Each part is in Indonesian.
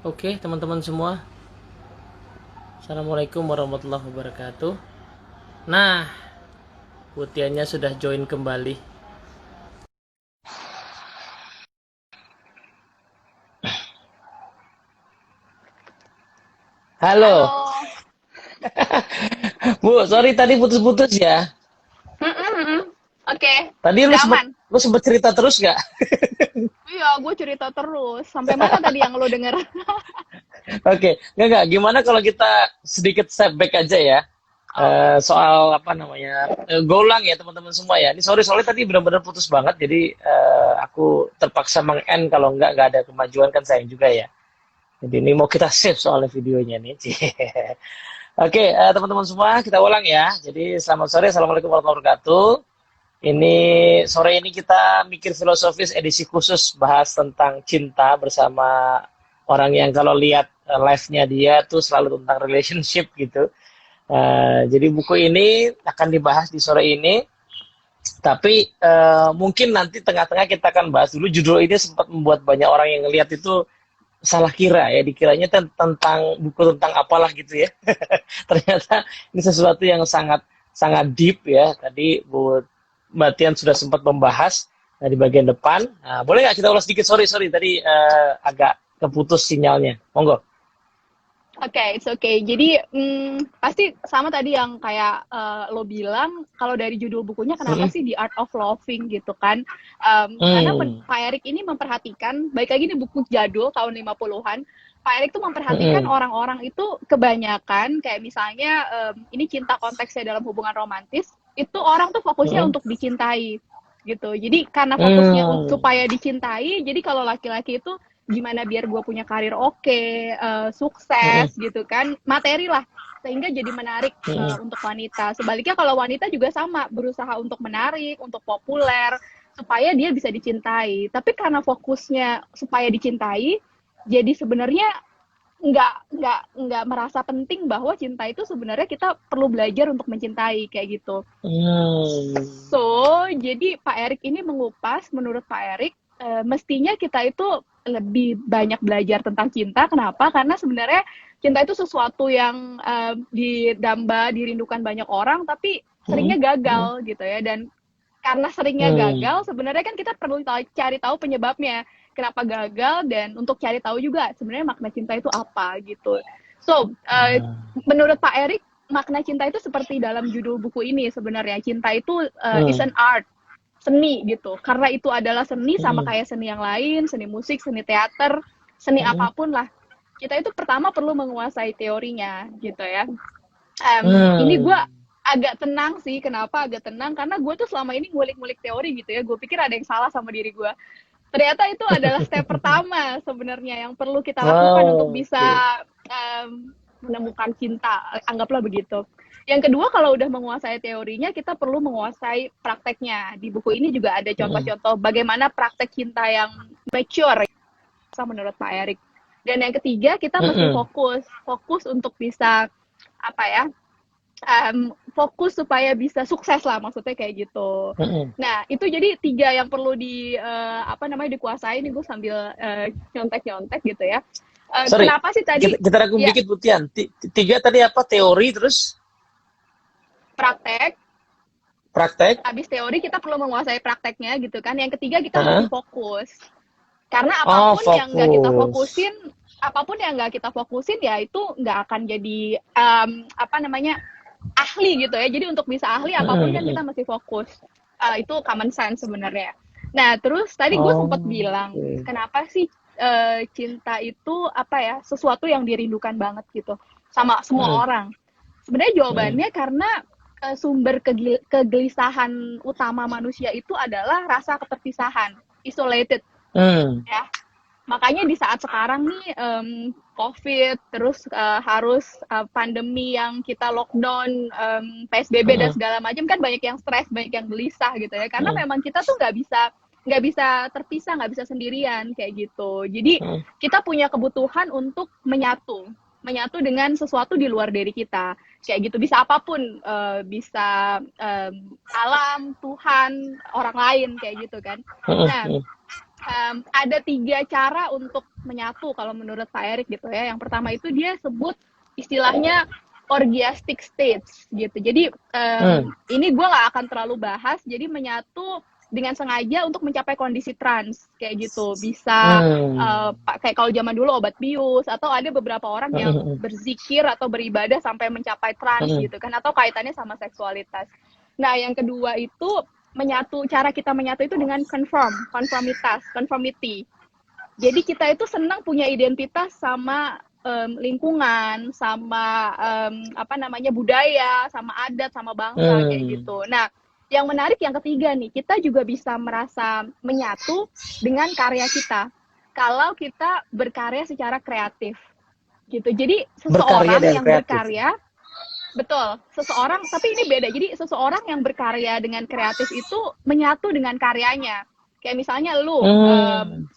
Oke, teman-teman semua. Assalamualaikum warahmatullahi wabarakatuh. Nah, Putiannya sudah join kembali. Halo, Halo. Bu. Sorry tadi putus-putus ya. Oke, Tadi lu udah sempet aman. lu sempet cerita terus gak? Iya, gue cerita terus. Sampai mana tadi yang lo denger? Oke, nggak. Gimana kalau kita sedikit step back aja ya. Oke. Soal apa namanya, golang ya teman-teman semua ya. Ini sorry soalnya tadi benar-benar putus banget, jadi aku terpaksa meng-end, kalau nggak ada kemajuan kan sayang juga ya. Jadi ini mau kita save soalnya videonya nih. Oke, teman-teman semua, kita ulang ya. Jadi selamat sore, assalamualaikum warahmatullahi wabarakatuh. Ini sore ini kita mikir filosofis edisi khusus bahas tentang cinta bersama orang yang kalau lihat live-nya dia tuh selalu tentang relationship gitu. Jadi buku ini akan dibahas di sore ini, tapi mungkin nanti tengah-tengah kita akan bahas dulu. Judul ini sempat membuat banyak orang yang ngelihat itu salah kira ya, dikiranya tentang buku tentang apalah gitu ya. Ternyata ini sesuatu yang sangat sangat deep ya. Tadi Bu Mbak Tian sudah sempat membahas di bagian depan. Nah, boleh nggak kita ulas sedikit? Sorry tadi agak keputus sinyalnya. Monggo. Oke, it's okay. Jadi, pasti sama tadi yang kayak lo bilang, kalau dari judul bukunya, kenapa Mm-mm. sih The Art of Loving gitu kan? Karena Hmm. Pak Erik ini memperhatikan, baik lagi ini buku jadul tahun 50-an, Pak Erik tuh memperhatikan Mm-mm. orang-orang itu kebanyakan, kayak misalnya ini cinta konteksnya dalam hubungan romantis, itu orang tuh fokusnya Mm-mm. untuk dicintai gitu. Jadi karena fokusnya Hmm. supaya dicintai, jadi kalau laki-laki itu gimana biar gue punya karir oke, Mm-mm. sukses gitu kan, materi lah, sehingga jadi menarik Mm-mm. untuk wanita. Sebaliknya kalau wanita juga sama, berusaha untuk menarik, untuk populer, supaya dia bisa dicintai. Tapi karena fokusnya supaya dicintai, jadi sebenarnya nggak merasa penting bahwa cinta itu sebenarnya kita perlu belajar untuk mencintai kayak gitu. Hmm. Jadi Pak Erik ini mengupas, menurut Pak Erik, mestinya kita itu lebih banyak belajar tentang cinta. Kenapa? Karena sebenarnya cinta itu sesuatu yang didamba, dirindukan banyak orang, tapi Mm-mm. seringnya Mm-mm. gagal gitu ya. Dan karena seringnya Hmm. gagal, sebenarnya kan kita perlu cari tahu penyebabnya. Kenapa gagal, dan untuk cari tahu juga sebenarnya makna cinta itu apa gitu. So, menurut Pak Erik, makna cinta itu seperti dalam judul buku ini sebenarnya. Cinta itu is Hmm. an art, seni gitu. Karena itu adalah seni sama Hmm. kayak seni yang lain, seni musik, seni teater, seni Mm-mm. apapun lah. Kita itu pertama perlu menguasai teorinya gitu ya. Ini gue Hmm. agak tenang sih. Kenapa agak tenang? Karena gue tuh selama ini ngulik-ngulik teori gitu ya. Gue pikir ada yang salah sama diri gue. Ternyata itu adalah step pertama sebenarnya yang perlu kita lakukan untuk Oh, bisa oke. menemukan cinta. Anggaplah begitu. Yang kedua, kalau udah menguasai teorinya, kita perlu menguasai prakteknya. Di buku ini juga ada Mm-mm. contoh-contoh bagaimana praktek cinta yang mature, menurut Pak Erik. Dan yang ketiga, kita mesti Mm-mm. fokus untuk bisa apa ya, fokus supaya bisa sukses lah, maksudnya kayak gitu. Mm-mm. Nah, itu jadi tiga yang perlu apa namanya, dikuasai. Ini gue sambil nyontek-nyontek gitu ya. Sorry, Kenapa sih tadi? kita rangkum Ya, dikit Putian. Tiga tadi apa? Teori terus praktek. praktek. Habis teori kita perlu menguasai prakteknya gitu kan. Yang ketiga, kita mesti Hah? fokus. Karena Oh, fokus. apapun yang nggak kita fokusin ya itu nggak akan jadi apa namanya, ahli gitu ya. Jadi untuk bisa ahli apapun kan kita Mm-mm. mesti fokus. Itu common sense sebenarnya. Nah, terus tadi gue sempat Oh, bilang, oke. kenapa sih cinta itu apa ya, sesuatu yang dirindukan banget gitu sama semua Mm-mm. orang. Sebenarnya Mm-mm. jawabannya karena sumber kegelisahan utama manusia itu adalah rasa keterpisahan, isolated Mm. ya. Makanya di saat sekarang nih, COVID, terus harus pandemi yang kita lockdown, PSBB dan Mm-mm. segala macam, kan banyak yang stres, banyak yang gelisah gitu ya. Karena Mm-mm. memang kita tuh nggak bisa terpisah, nggak bisa sendirian kayak gitu. Jadi Mm-mm. kita punya kebutuhan untuk menyatu dengan sesuatu di luar diri kita kayak gitu. Bisa apapun, bisa alam, Tuhan, orang lain kayak gitu kan. Nah, Mm-mm. ada 3 cara untuk menyatu kalau menurut Pak Erik gitu ya. Yang pertama itu dia sebut istilahnya orgiastic states gitu. Jadi ini gue nggak akan terlalu bahas. Jadi menyatu dengan sengaja untuk mencapai kondisi trans kayak gitu. Bisa kayak kalau zaman dulu obat bius, atau ada beberapa orang yang berzikir atau beribadah sampai mencapai trans gitu kan, atau kaitannya sama seksualitas. Nah, yang kedua itu cara kita menyatu itu dengan conformity. Jadi kita itu senang punya identitas sama lingkungan, sama budaya, sama adat, sama bangsa kayak gitu. Nah, yang menarik yang ketiga nih, kita juga bisa merasa menyatu dengan karya kita kalau kita berkarya secara kreatif gitu. Jadi seseorang yang berkarya, betul, seseorang, tapi ini beda. Jadi seseorang yang berkarya dengan kreatif itu menyatu dengan karyanya. Kayak misalnya lu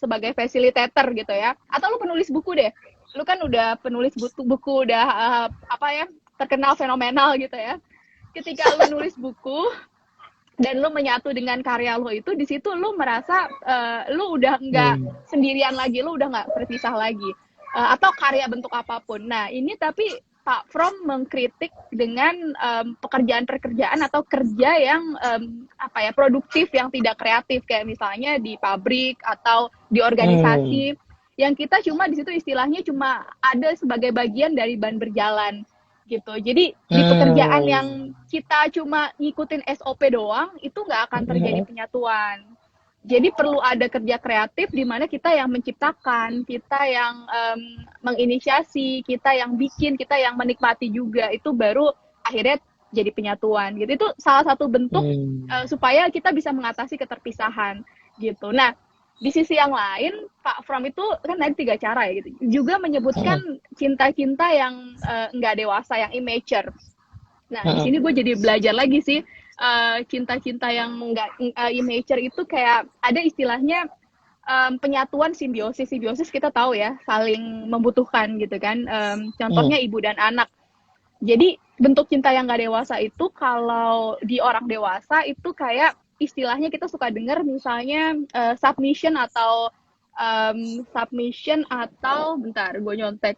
sebagai facilitator gitu ya, atau lu penulis buku deh. Lu kan udah penulis buku udah terkenal fenomenal gitu ya. Ketika lu nulis buku dan lu menyatu dengan karya lu itu, di situ lu merasa lu udah nggak sendirian lagi, lu udah nggak terpisah lagi, atau karya bentuk apapun. Nah, ini tapi Pak From mengkritik dengan pekerjaan-pekerjaan atau kerja yang produktif, yang tidak kreatif, kayak misalnya di pabrik atau di organisasi yang kita cuma di situ istilahnya cuma ada sebagai bagian dari ban berjalan gitu. Jadi di pekerjaan yang kita cuma ngikutin SOP doang, itu nggak akan terjadi penyatuan. Jadi perlu ada kerja kreatif di mana kita yang menciptakan, kita yang menginisiasi, kita yang bikin, kita yang menikmati juga, itu baru akhirnya jadi penyatuan gitu. Itu salah satu bentuk supaya kita bisa mengatasi keterpisahan gitu. Nah, di sisi yang lain, Pak From itu kan ada 3 cara ya gitu. Juga menyebutkan cinta-cinta yang nggak dewasa, yang immature. Nah, di sini gue jadi belajar lagi sih, cinta-cinta yang nggak immature itu kayak ada istilahnya penyatuan simbiosis. Simbiosis kita tahu ya, saling membutuhkan gitu kan. Contohnya ibu dan anak. Jadi bentuk cinta yang nggak dewasa itu kalau di orang dewasa itu kayak istilahnya kita suka dengar misalnya submission atau bentar gue nyontek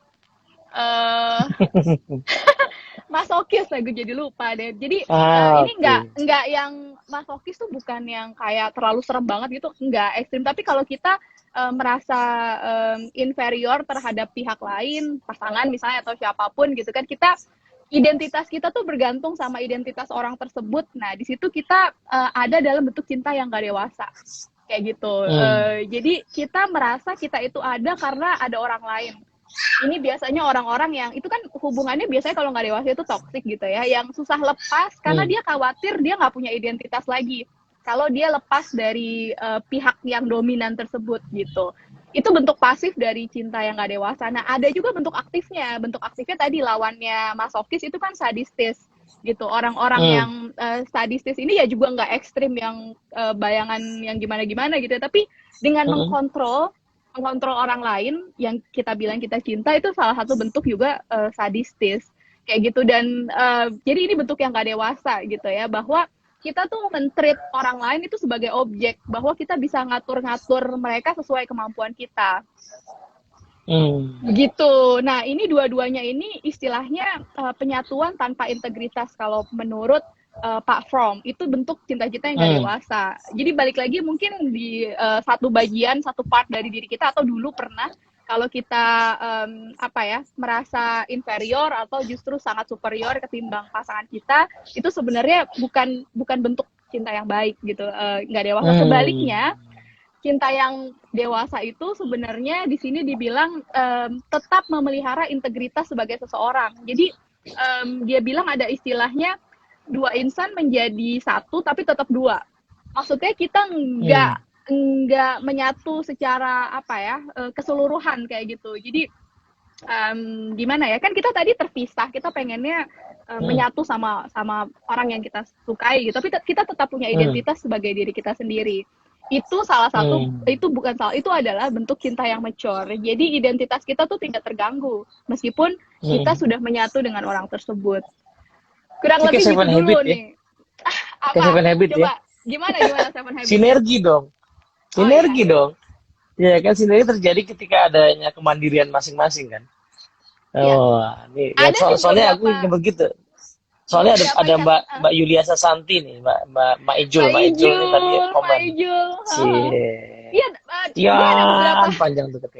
masokis lah, gue jadi lupa deh. Jadi ini nggak yang masokis tuh bukan yang kayak terlalu serem banget gitu, nggak ekstrim. Tapi kalau kita merasa inferior terhadap pihak lain, pasangan misalnya atau siapapun gitu kan, identitas kita tuh bergantung sama identitas orang tersebut. Nah, di situ kita ada dalam bentuk cinta yang gak dewasa kayak gitu. Jadi kita merasa kita itu ada karena ada orang lain. Ini biasanya orang-orang yang itu kan hubungannya biasanya kalau nggak dewasa itu toksik gitu ya, yang susah lepas karena dia khawatir dia nggak punya identitas lagi kalau dia lepas dari pihak yang dominan tersebut gitu. Itu bentuk pasif dari cinta yang nggak dewasa. Nah, ada juga bentuk aktifnya. Bentuk aktifnya tadi lawannya masokis itu kan sadistis gitu. Orang-orang yang sadistis ini ya juga nggak ekstrim yang bayangan yang gimana-gimana gitu ya. Tapi dengan mengkontrol orang lain yang kita bilang kita cinta, itu salah satu bentuk juga sadistis kayak gitu. Dan jadi ini bentuk yang nggak dewasa gitu ya, bahwa kita tuh men-treat orang lain itu sebagai objek, bahwa kita bisa ngatur-ngatur mereka sesuai kemampuan kita. Gitu. Nah, ini dua-duanya ini istilahnya penyatuan tanpa integritas kalau menurut Pak From. Itu bentuk cinta-cinta yang gak dewasa. Jadi balik lagi mungkin di satu part dari diri kita, atau dulu pernah kalau kita merasa inferior atau justru sangat superior ketimbang pasangan kita, itu sebenarnya bukan bentuk cinta yang baik gitu, nggak dewasa. Sebaliknya, cinta yang dewasa itu sebenarnya di sini dibilang tetap memelihara integritas sebagai seseorang. Jadi dia bilang ada istilahnya 2 insan menjadi satu tapi tetap 2. Maksudnya kita nggak menyatu secara keseluruhan kayak gitu. Jadi gimana ya, kan kita tadi terpisah, kita pengennya menyatu sama orang yang kita sukai gitu, tapi kita tetap punya identitas sebagai diri kita sendiri. Itu salah satu, itu adalah bentuk cinta yang mature. Jadi identitas kita tuh tidak terganggu meskipun kita sudah menyatu dengan orang tersebut. Kurang lebih gitu dulu nih. Seven Habit coba ya? gimana Seven Habit? Sinergi dong. Ya kan sinergi terjadi ketika adanya kemandirian masing-masing kan. Ya, Oh, nih lihat ada sih soalnya aku ingin begitu. Soalnya beberapa ada cat Mbak Yulia Sasanti nih, Mbak Mbak Ijul nih tadi Ijul, Mbak komen. Ijul. Si Iya, gue ada beberapa, Sian panjang tuh kata.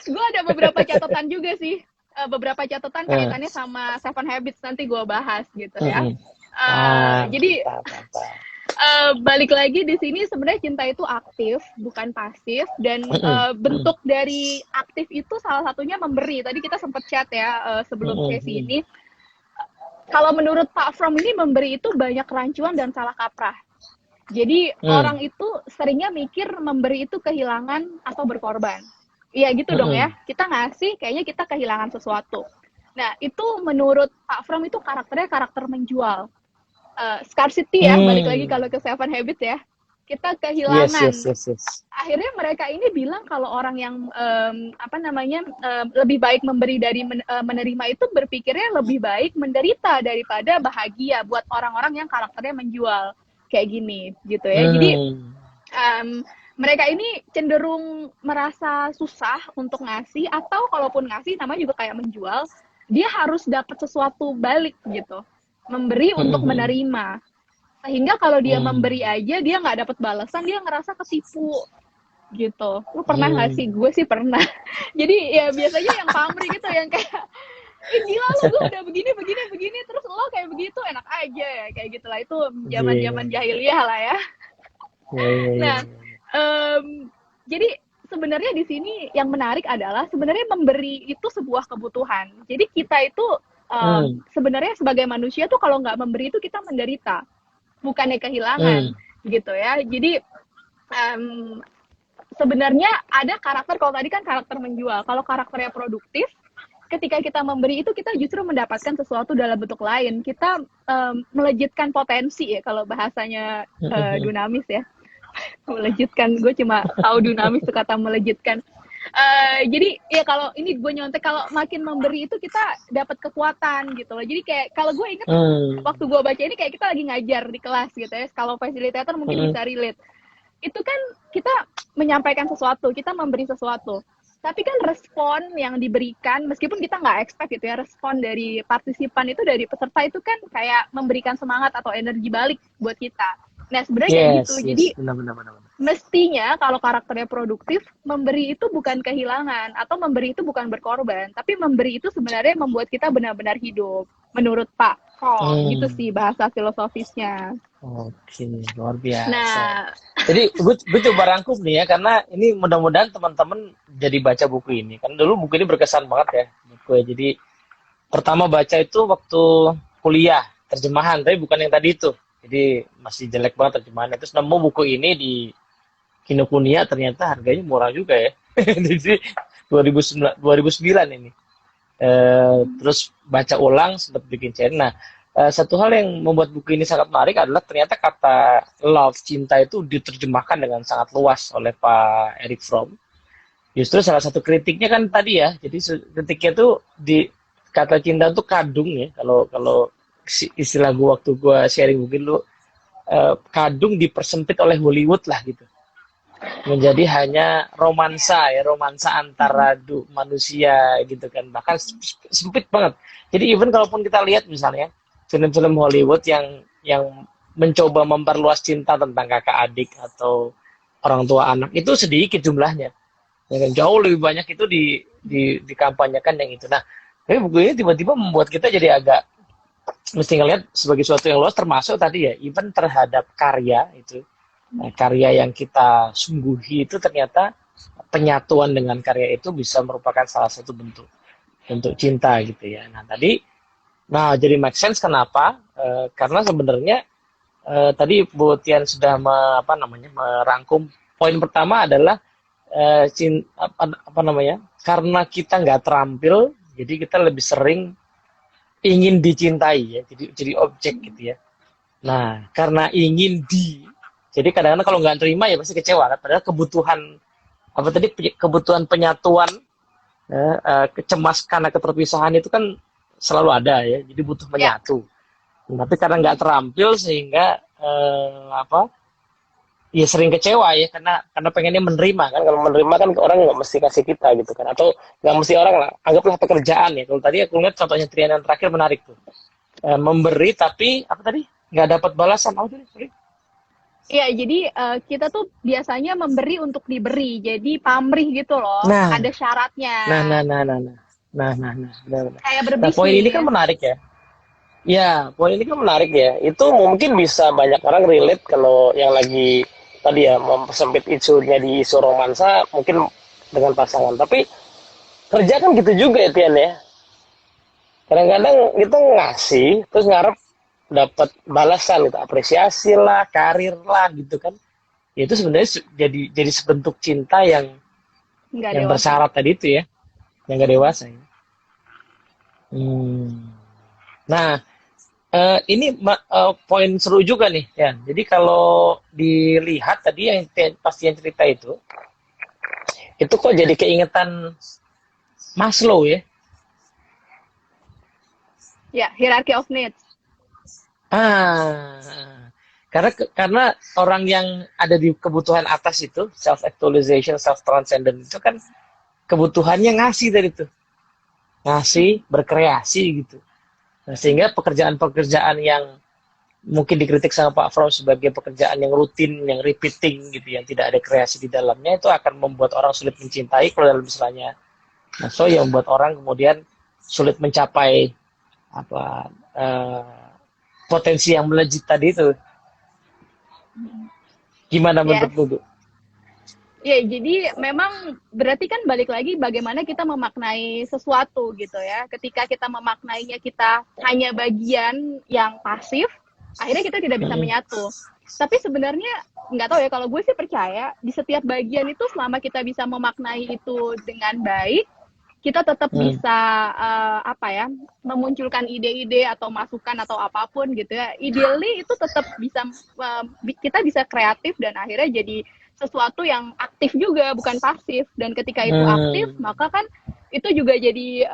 gue ada beberapa catatan juga sih. Beberapa catatan Eh, kaitannya sama Seven Habits nanti gue bahas gitu ya. mm-mm. Ah, Jadi mantap, mantap. balik lagi di sini sebenarnya cinta itu aktif bukan pasif dan Mm-mm, mm, bentuk dari aktif itu salah satunya memberi. Tadi kita sempat chat ya sebelum mm-mm, sesi mm. ini. Kalau menurut Pak From ini memberi itu banyak rancuan dan salah kaprah. Jadi orang Mm, itu seringnya mikir memberi itu kehilangan atau berkorban. Iya gitu dong ya. mm-mm, Kita ngasih kayaknya kita kehilangan sesuatu. Nah itu menurut Pak From itu karakternya karakter menjual. Scarcity ya, balik lagi mm. kalau ke Seven Habits ya. Kita Yes, kehilangan. yes, yes, yes. Akhirnya mereka ini bilang kalau orang yang apa namanya lebih baik memberi dari menerima itu berpikirnya lebih baik menderita daripada bahagia buat orang-orang yang karakternya menjual kayak gini gitu ya. Jadi Mm, mereka ini cenderung merasa susah untuk ngasih atau kalaupun ngasih nama juga kayak menjual, dia harus dapat sesuatu balik gitu, memberi untuk mm-mm, menerima. Sehingga kalau dia mm, memberi aja dia nggak dapat balasan, dia ngerasa ketipu gitu. Lu pernah nggak sih? mm. Gue sih pernah. Jadi ya biasanya yang pamrih gitu yang kayak gila lu gue udah begini begini begini terus lo kayak begitu enak aja ya kayak gitulah itu zaman-zaman Iya, jahiliyah lah ya. iya, iya, iya, Nah, iya. jadi sebenarnya di sini yang menarik adalah sebenarnya memberi itu sebuah kebutuhan. Jadi kita itu Mm, sebenarnya sebagai manusia tuh kalau nggak memberi itu kita menderita, bukannya kehilangan mm, gitu ya. Jadi um, sebenarnya ada karakter kalau tadi kan karakter menjual. Kalau karakternya produktif, ketika kita memberi itu kita justru mendapatkan sesuatu dalam bentuk lain. Kita melejitkan potensi ya kalau bahasanya mm, Dunamis ya. Melejitkan, gue cuma tahu Dunamis tuh kata melejitkan. Jadi ya kalau ini gue nyontek kalau makin memberi itu kita dapat kekuatan gitu loh. Jadi kayak kalau gue inget mm, waktu gue baca ini kayak kita lagi ngajar di kelas gitu ya. Kalau fasilitator mungkin mm, bisa relate. Itu kan kita menyampaikan sesuatu, kita memberi sesuatu. Tapi kan respon yang diberikan, meskipun kita nggak expect gitu ya, respon dari partisipan itu, dari peserta itu kan kayak memberikan semangat atau energi balik buat kita. Nah sebenarnya kayak gitu. yes, Jadi yes, benar, benar, benar, benar. mestinya kalau karakternya produktif, memberi itu bukan kehilangan atau memberi itu bukan berkorban, tapi memberi itu sebenarnya membuat kita benar-benar hidup. Menurut Pak Kom, gitu Mm. sih bahasa filosofisnya. Oke, luar biasa. Nah, Jadi gue coba rangkum nih ya, karena ini mudah-mudahan teman-teman jadi baca buku ini. Kan dulu buku ini berkesan banget ya, buku ya. Jadi pertama baca itu waktu kuliah, terjemahan, tapi bukan yang tadi itu. Jadi masih jelek banget terjemahannya. Terus nemu buku ini di Kinokuniya, ternyata harganya murah juga ya. Jadi 2009 ini. Terus baca ulang, sempat bikin channel. Nah, satu hal yang membuat buku ini sangat menarik adalah ternyata kata love, cinta itu diterjemahkan dengan sangat luas oleh Pak Eric Fromm. Justru salah satu kritiknya kan tadi ya, jadi kritiknya tuh di kata cinta itu kadung ya. Kalau kalau istilah gua waktu gua sharing mungkin lu, kadung dipersempit oleh Hollywood lah gitu. Menjadi hanya romansa ya, romansa antara manusia gitu kan. Bahkan sempit banget. Jadi even kalaupun kita lihat misalnya film-film Hollywood yang mencoba memperluas cinta tentang kakak adik atau orang tua anak itu sedikit jumlahnya. Ya kan? Jauh lebih banyak itu dikampanyekan yang itu. Nah, tapi buku ini tiba-tiba membuat kita jadi agak mesti ngelihat sebagai sesuatu yang luas, termasuk tadi ya, even terhadap karya itu. Nah, karya yang kita sungguhi itu ternyata penyatuan dengan karya itu bisa merupakan salah satu bentuk cinta gitu ya. Nah jadi make sense kenapa? Karena sebenarnya tadi Bu Tian sudah merangkum poin pertama adalah apa namanya? Karena kita nggak terampil, jadi kita lebih sering ingin dicintai ya, jadi objek gitu ya. Nah, karena ingin jadi kadang-kadang kalau nggak terima ya pasti kecewa kan. Padahal kebutuhan apa tadi, kebutuhan penyatuan, kecemas karena keterpisahan itu kan selalu ada ya. Jadi butuh menyatu. Tapi karena nggak terampil sehingga ya sering kecewa ya, karena pengennya menerima kan. Kalau menerima kan orang nggak mesti kasih kita gitu kan, atau nggak mesti orang lah, anggaplah pekerjaan ya. Kalau tadi aku lihat contohnya Triana yang terakhir menarik tuh. Memberi tapi apa tadi, nggak dapat balasan, apa tadi? Sorry. Iya, jadi kita tuh biasanya memberi untuk diberi. Jadi pamrih gitu loh. Nah, Ada syaratnya. nah, nah, nah, nah, nah, benar-benar. Kayak Nah, poin ini kan berbisnis. menarik ya. Ya, poin ini kan menarik ya. Itu mungkin bisa banyak orang relate kalau yang lagi tadi ya mempersempit isunya di isu romansa mungkin dengan pasangan. Tapi kerja kan gitu juga ya Tian ya. Kadang-kadang kita ngasih terus ngarep dapat balasan gitu, apresiasi lah, karir lah gitu kan. Ya, itu sebenarnya jadi sebentuk cinta Nggak yang dewasa. bersyarat tadi itu ya, yang gak dewasa ya. Hmm. Nah, ini poin seru juga nih ya. Jadi kalau dilihat tadi yang pasti yang cerita itu kok jadi keingetan Maslow ya. Ya, hierarchy of needs. Ah, karena orang yang ada di kebutuhan atas itu self actualization, self transcendent itu kan kebutuhannya ngasih tadi tuh, ngasih, berkreasi gitu. Nah, sehingga pekerjaan-pekerjaan yang mungkin dikritik sama Pak From sebagai pekerjaan yang rutin, yang repeating gitu, yang tidak ada kreasi di dalamnya, itu akan membuat orang sulit mencintai kalau dalam misalnya. Nah, so yang membuat orang kemudian sulit mencapai apa potensi yang melejit tadi itu. Gimana menurut Yes. Bu? Ya, jadi memang berarti kan balik lagi bagaimana kita memaknai sesuatu gitu ya. Ketika kita memaknainya kita hanya bagian yang pasif, akhirnya kita tidak bisa menyatu. Tapi sebenarnya nggak tahu ya, kalau gue sih percaya di setiap bagian itu selama kita bisa memaknai itu dengan baik, kita tetap bisa apa ya, memunculkan ide-ide atau masukan atau apapun gitu ya. Ideally itu tetap bisa kita bisa kreatif dan akhirnya jadi sesuatu yang aktif juga, bukan pasif. Dan ketika itu aktif, maka kan itu juga jadi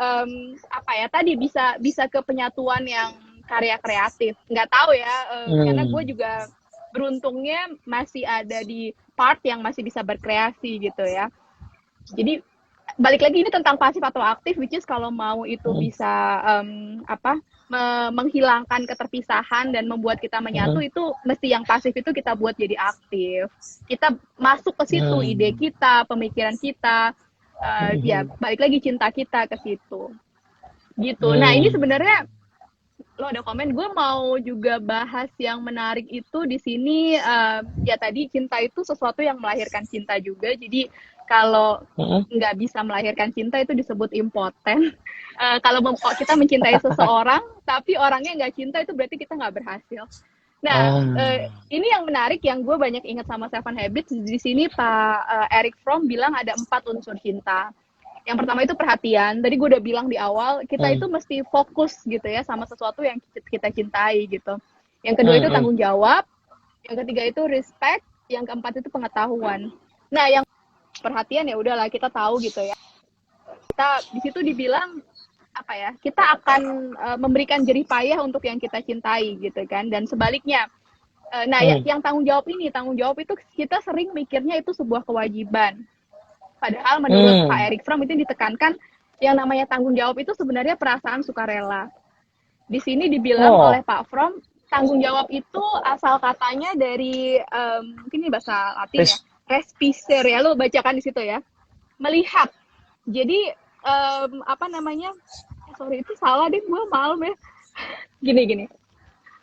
apa ya, tadi bisa ke penyatuan yang karya kreatif. Nggak tahu ya, karena gue juga beruntungnya masih ada di part yang masih bisa berkreasi gitu ya. Jadi balik lagi ini tentang pasif atau aktif, which is kalau mau itu bisa apa, menghilangkan keterpisahan dan membuat kita menyatu, itu mesti yang pasif itu kita buat jadi aktif. Kita masuk ke situ, ide kita, pemikiran kita, ya balik lagi cinta kita ke situ. Gitu. Nah, ini sebenarnya lo ada komen, gue mau juga bahas yang menarik itu di sini. Ya tadi cinta itu sesuatu yang melahirkan cinta juga. Jadi kalau nggak bisa melahirkan cinta itu disebut impoten. Kalau kita mencintai seseorang tapi orangnya nggak cinta, itu berarti kita nggak berhasil. Nah, ini yang menarik yang gue banyak ingat sama Seven Habits. Di sini Pak Eric Fromm bilang ada 4 unsur cinta. Yang pertama itu perhatian. Tadi gue udah bilang di awal, kita itu mesti fokus gitu ya sama sesuatu yang kita cintai gitu. Yang kedua itu tanggung jawab. Yang ketiga itu respect. Yang keempat itu pengetahuan. Nah, yang perhatian ya udahlah, kita tahu gitu ya. Kita di situ dibilang apa ya? Kita akan memberikan jerih payah untuk yang kita cintai gitu kan. Dan sebaliknya. Nah, yang tanggung jawab itu kita sering mikirnya itu sebuah kewajiban. Padahal menurut Pak Eric Fromm itu ditekankan yang namanya tanggung jawab itu sebenarnya perasaan sukarela. Di sini dibilang oleh Pak Fromm, tanggung jawab itu asal katanya dari mungkin ini bahasa Latin ya, respicer ya, lo bacakan di situ ya, melihat. Jadi apa namanya? Sorry itu salah deh, gue maklum ya. Gini.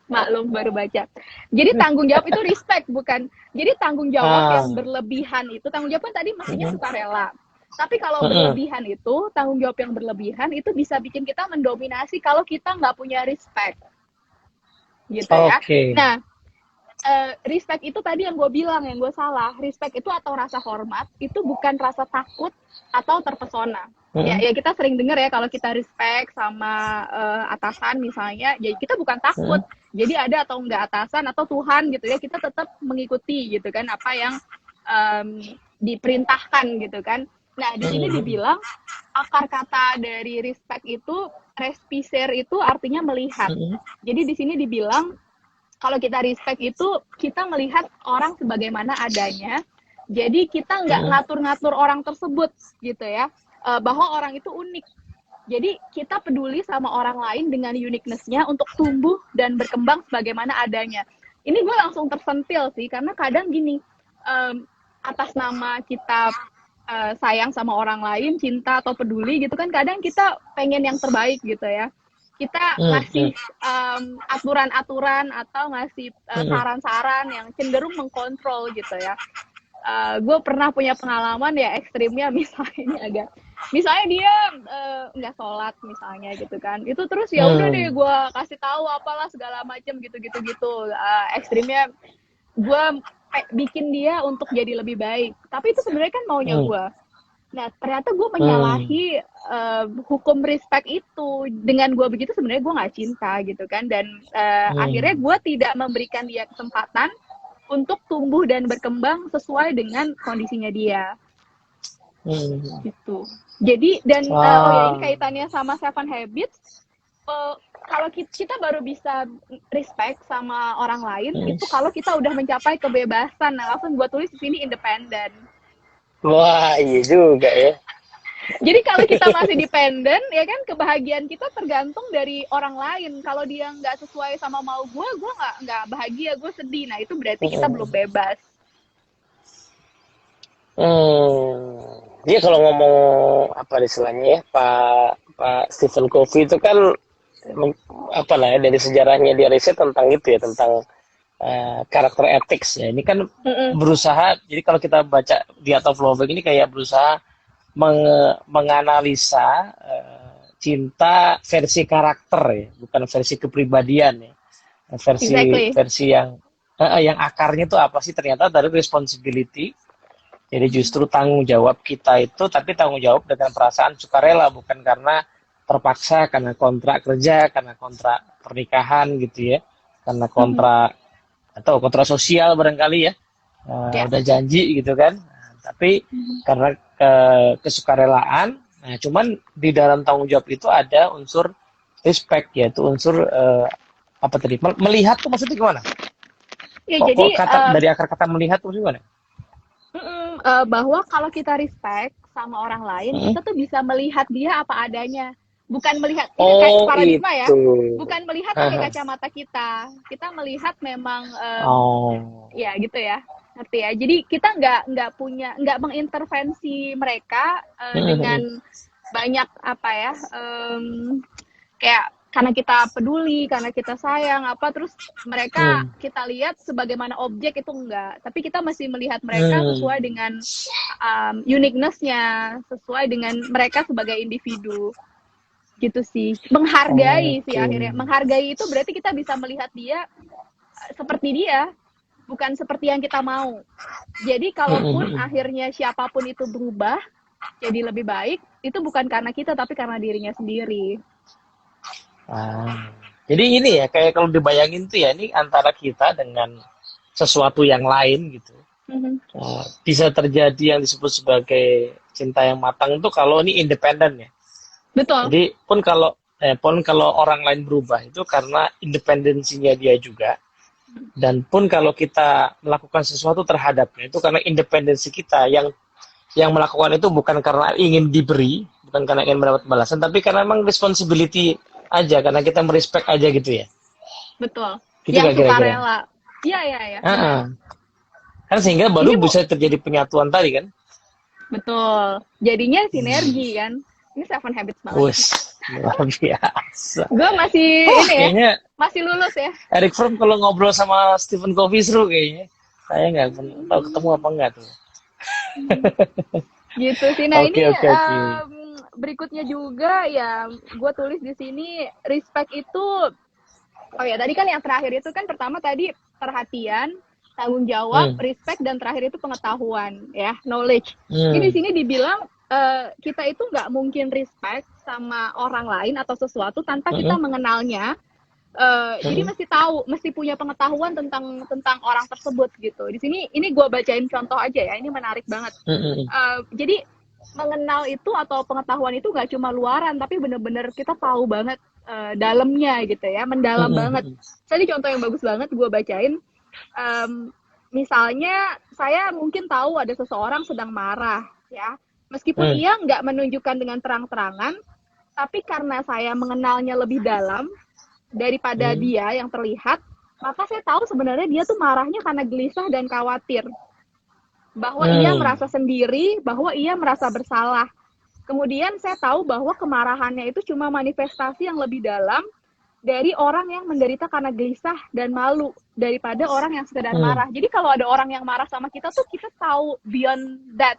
Maklum baru baca. Jadi tanggung jawab itu respect, bukan. Jadi tanggung jawab yang berlebihan itu, tanggung jawab kan tadi mestinya sukarela. Tapi kalau berlebihan itu, tanggung jawab yang berlebihan itu bisa bikin kita mendominasi kalau kita nggak punya respect. Gitu ya. Nah, respect itu tadi yang gue bilang, yang gue salah. Respect itu atau rasa hormat, itu bukan rasa takut atau terpesona. Ya kita sering dengar ya, kalau kita respect sama atasan misalnya, ya kita bukan takut. Jadi ada atau enggak atasan atau Tuhan gitu ya, kita tetap mengikuti gitu kan apa yang diperintahkan gitu kan. Nah, di sini dibilang akar kata dari respect itu, respicer itu artinya melihat. Jadi di sini dibilang kalau kita respect itu kita melihat orang sebagaimana adanya. Jadi kita nggak ngatur-ngatur orang tersebut gitu ya, bahwa orang itu unik. Jadi kita peduli sama orang lain dengan uniqueness-nya untuk tumbuh dan berkembang sebagaimana adanya. Ini gue langsung tersentil sih, karena kadang gini, atas nama kita sayang sama orang lain, cinta atau peduli gitu kan, kadang kita pengen yang terbaik gitu ya. Kita ngasih aturan-aturan atau ngasih saran-saran yang cenderung mengkontrol gitu ya. Gue pernah punya pengalaman ya ekstrimnya, misalnya dia nggak sholat misalnya gitu kan, itu terus ya udah deh gue kasih tahu apalah segala macam gitu. Ekstrimnya gue bikin dia untuk jadi lebih baik, tapi itu sebenarnya kan maunya gue. Nah ternyata gue menyalahi hukum respect itu. Dengan gue begitu sebenarnya gue nggak cinta gitu kan, dan akhirnya gue tidak memberikan dia kesempatan untuk tumbuh dan berkembang sesuai dengan kondisinya dia. Gitu. Jadi dan oh ya, ini kaitannya sama Seven Habits. Kalau kita baru bisa respect sama orang lain itu kalau kita udah mencapai kebebasan. Nah, langsung gue tulis di sini independen. Wah, iya juga ya. Jadi kalau kita masih dependen, ya kan, kebahagiaan kita tergantung dari orang lain. Kalau dia nggak sesuai sama mau gue nggak bahagia, gue sedih. Nah itu berarti kita belum bebas. Dia kalau ngomong apa istilahnya ya, Pak Stephen Covey itu kan apa lah ya, dari sejarahnya dia riset tentang itu ya, tentang karakter ethics ya. Ini kan berusaha, jadi kalau kita baca di Art of Loving ini kayak berusaha menganalisa cinta versi karakter ya, bukan versi kepribadian ya. Versi yang akarnya itu apa sih? Ternyata dari responsibility. Jadi justru tanggung jawab kita itu, tapi tanggung jawab dengan perasaan sukarela, bukan karena terpaksa, karena kontrak kerja, karena kontrak pernikahan gitu ya, karena kontrak atau kontrak sosial barangkali ya, udah janji gitu kan. Tapi karena kesukarelaan. Nah, cuman di dalam tanggung jawab itu ada unsur respect, yaitu unsur apa tadi? Melihat tuh maksudnya gimana? Ya, jadi dari akar kata melihat tuh gimana? Bahwa kalau kita respect sama orang lain, kita tuh bisa melihat dia apa adanya. Bukan melihat ini kayak paradigma ya. Bukan melihat pakai kacamata kita. Kita melihat memang ya gitu ya. Ngerti ya. Jadi kita nggak mengintervensi mereka dengan banyak apa ya, kayak karena kita peduli, karena kita sayang apa, terus mereka kita lihat sebagaimana objek, itu enggak. Tapi kita masih melihat mereka sesuai dengan uniqueness-nya, sesuai dengan mereka sebagai individu. Gitu sih. Menghargai sih akhirnya. Menghargai itu berarti kita bisa melihat dia seperti dia, bukan seperti yang kita mau. Jadi kalaupun akhirnya siapapun itu berubah jadi lebih baik, itu bukan karena kita tapi karena dirinya sendiri. Jadi ini ya, kayak kalau dibayangin tuh ya, ini antara kita dengan sesuatu yang lain gitu. Bisa terjadi yang disebut sebagai cinta yang matang itu kalau ini independen ya. Betul. Jadi pun kalau orang lain berubah itu karena independensinya dia juga. Dan pun kalau kita melakukan sesuatu terhadapnya itu karena independensi kita, yang melakukan itu bukan karena ingin diberi, bukan karena ingin mendapat balasan, tapi karena memang responsibility aja, karena kita merespek aja gitu ya. Betul. Gitu yang sukarela. Iya. Kan sehingga baru bisa terjadi penyatuan tadi kan. Betul. Jadinya sinergi kan. Ini Seven Habits banget. Luar biasa. Gue masih kayaknya masih lulus ya. Eric Fromm kalau ngobrol sama Stephen Covey seru kayaknya. Saya nggak tahu ketemu apa enggak tuh. Gitu sih. Nah ini berikutnya juga ya, gue tulis di sini respect itu, oh ya tadi kan yang terakhir itu kan pertama tadi perhatian, tanggung jawab, respect, dan terakhir itu pengetahuan ya, knowledge. Jadi di sini dibilang kita itu nggak mungkin respect sama orang lain atau sesuatu tanpa kita mengenalnya. Jadi mesti punya pengetahuan tentang orang tersebut gitu. Di sini ini gue bacain contoh aja ya, ini menarik banget. Jadi mengenal itu atau pengetahuan itu nggak cuma luaran, tapi bener-bener kita tahu banget dalamnya gitu ya, mendalam banget. Tadi contoh yang bagus banget gue bacain. Misalnya saya mungkin tahu ada seseorang sedang marah ya, meskipun ia nggak menunjukkan dengan terang-terangan, tapi karena saya mengenalnya lebih dalam daripada dia yang terlihat, maka saya tahu sebenarnya dia tuh marahnya karena gelisah dan khawatir, bahwa ia merasa sendiri, bahwa ia merasa bersalah. Kemudian saya tahu bahwa kemarahannya itu cuma manifestasi yang lebih dalam dari orang yang menderita karena gelisah dan malu daripada orang yang sekedar marah. Jadi kalau ada orang yang marah sama kita tuh kita tahu beyond that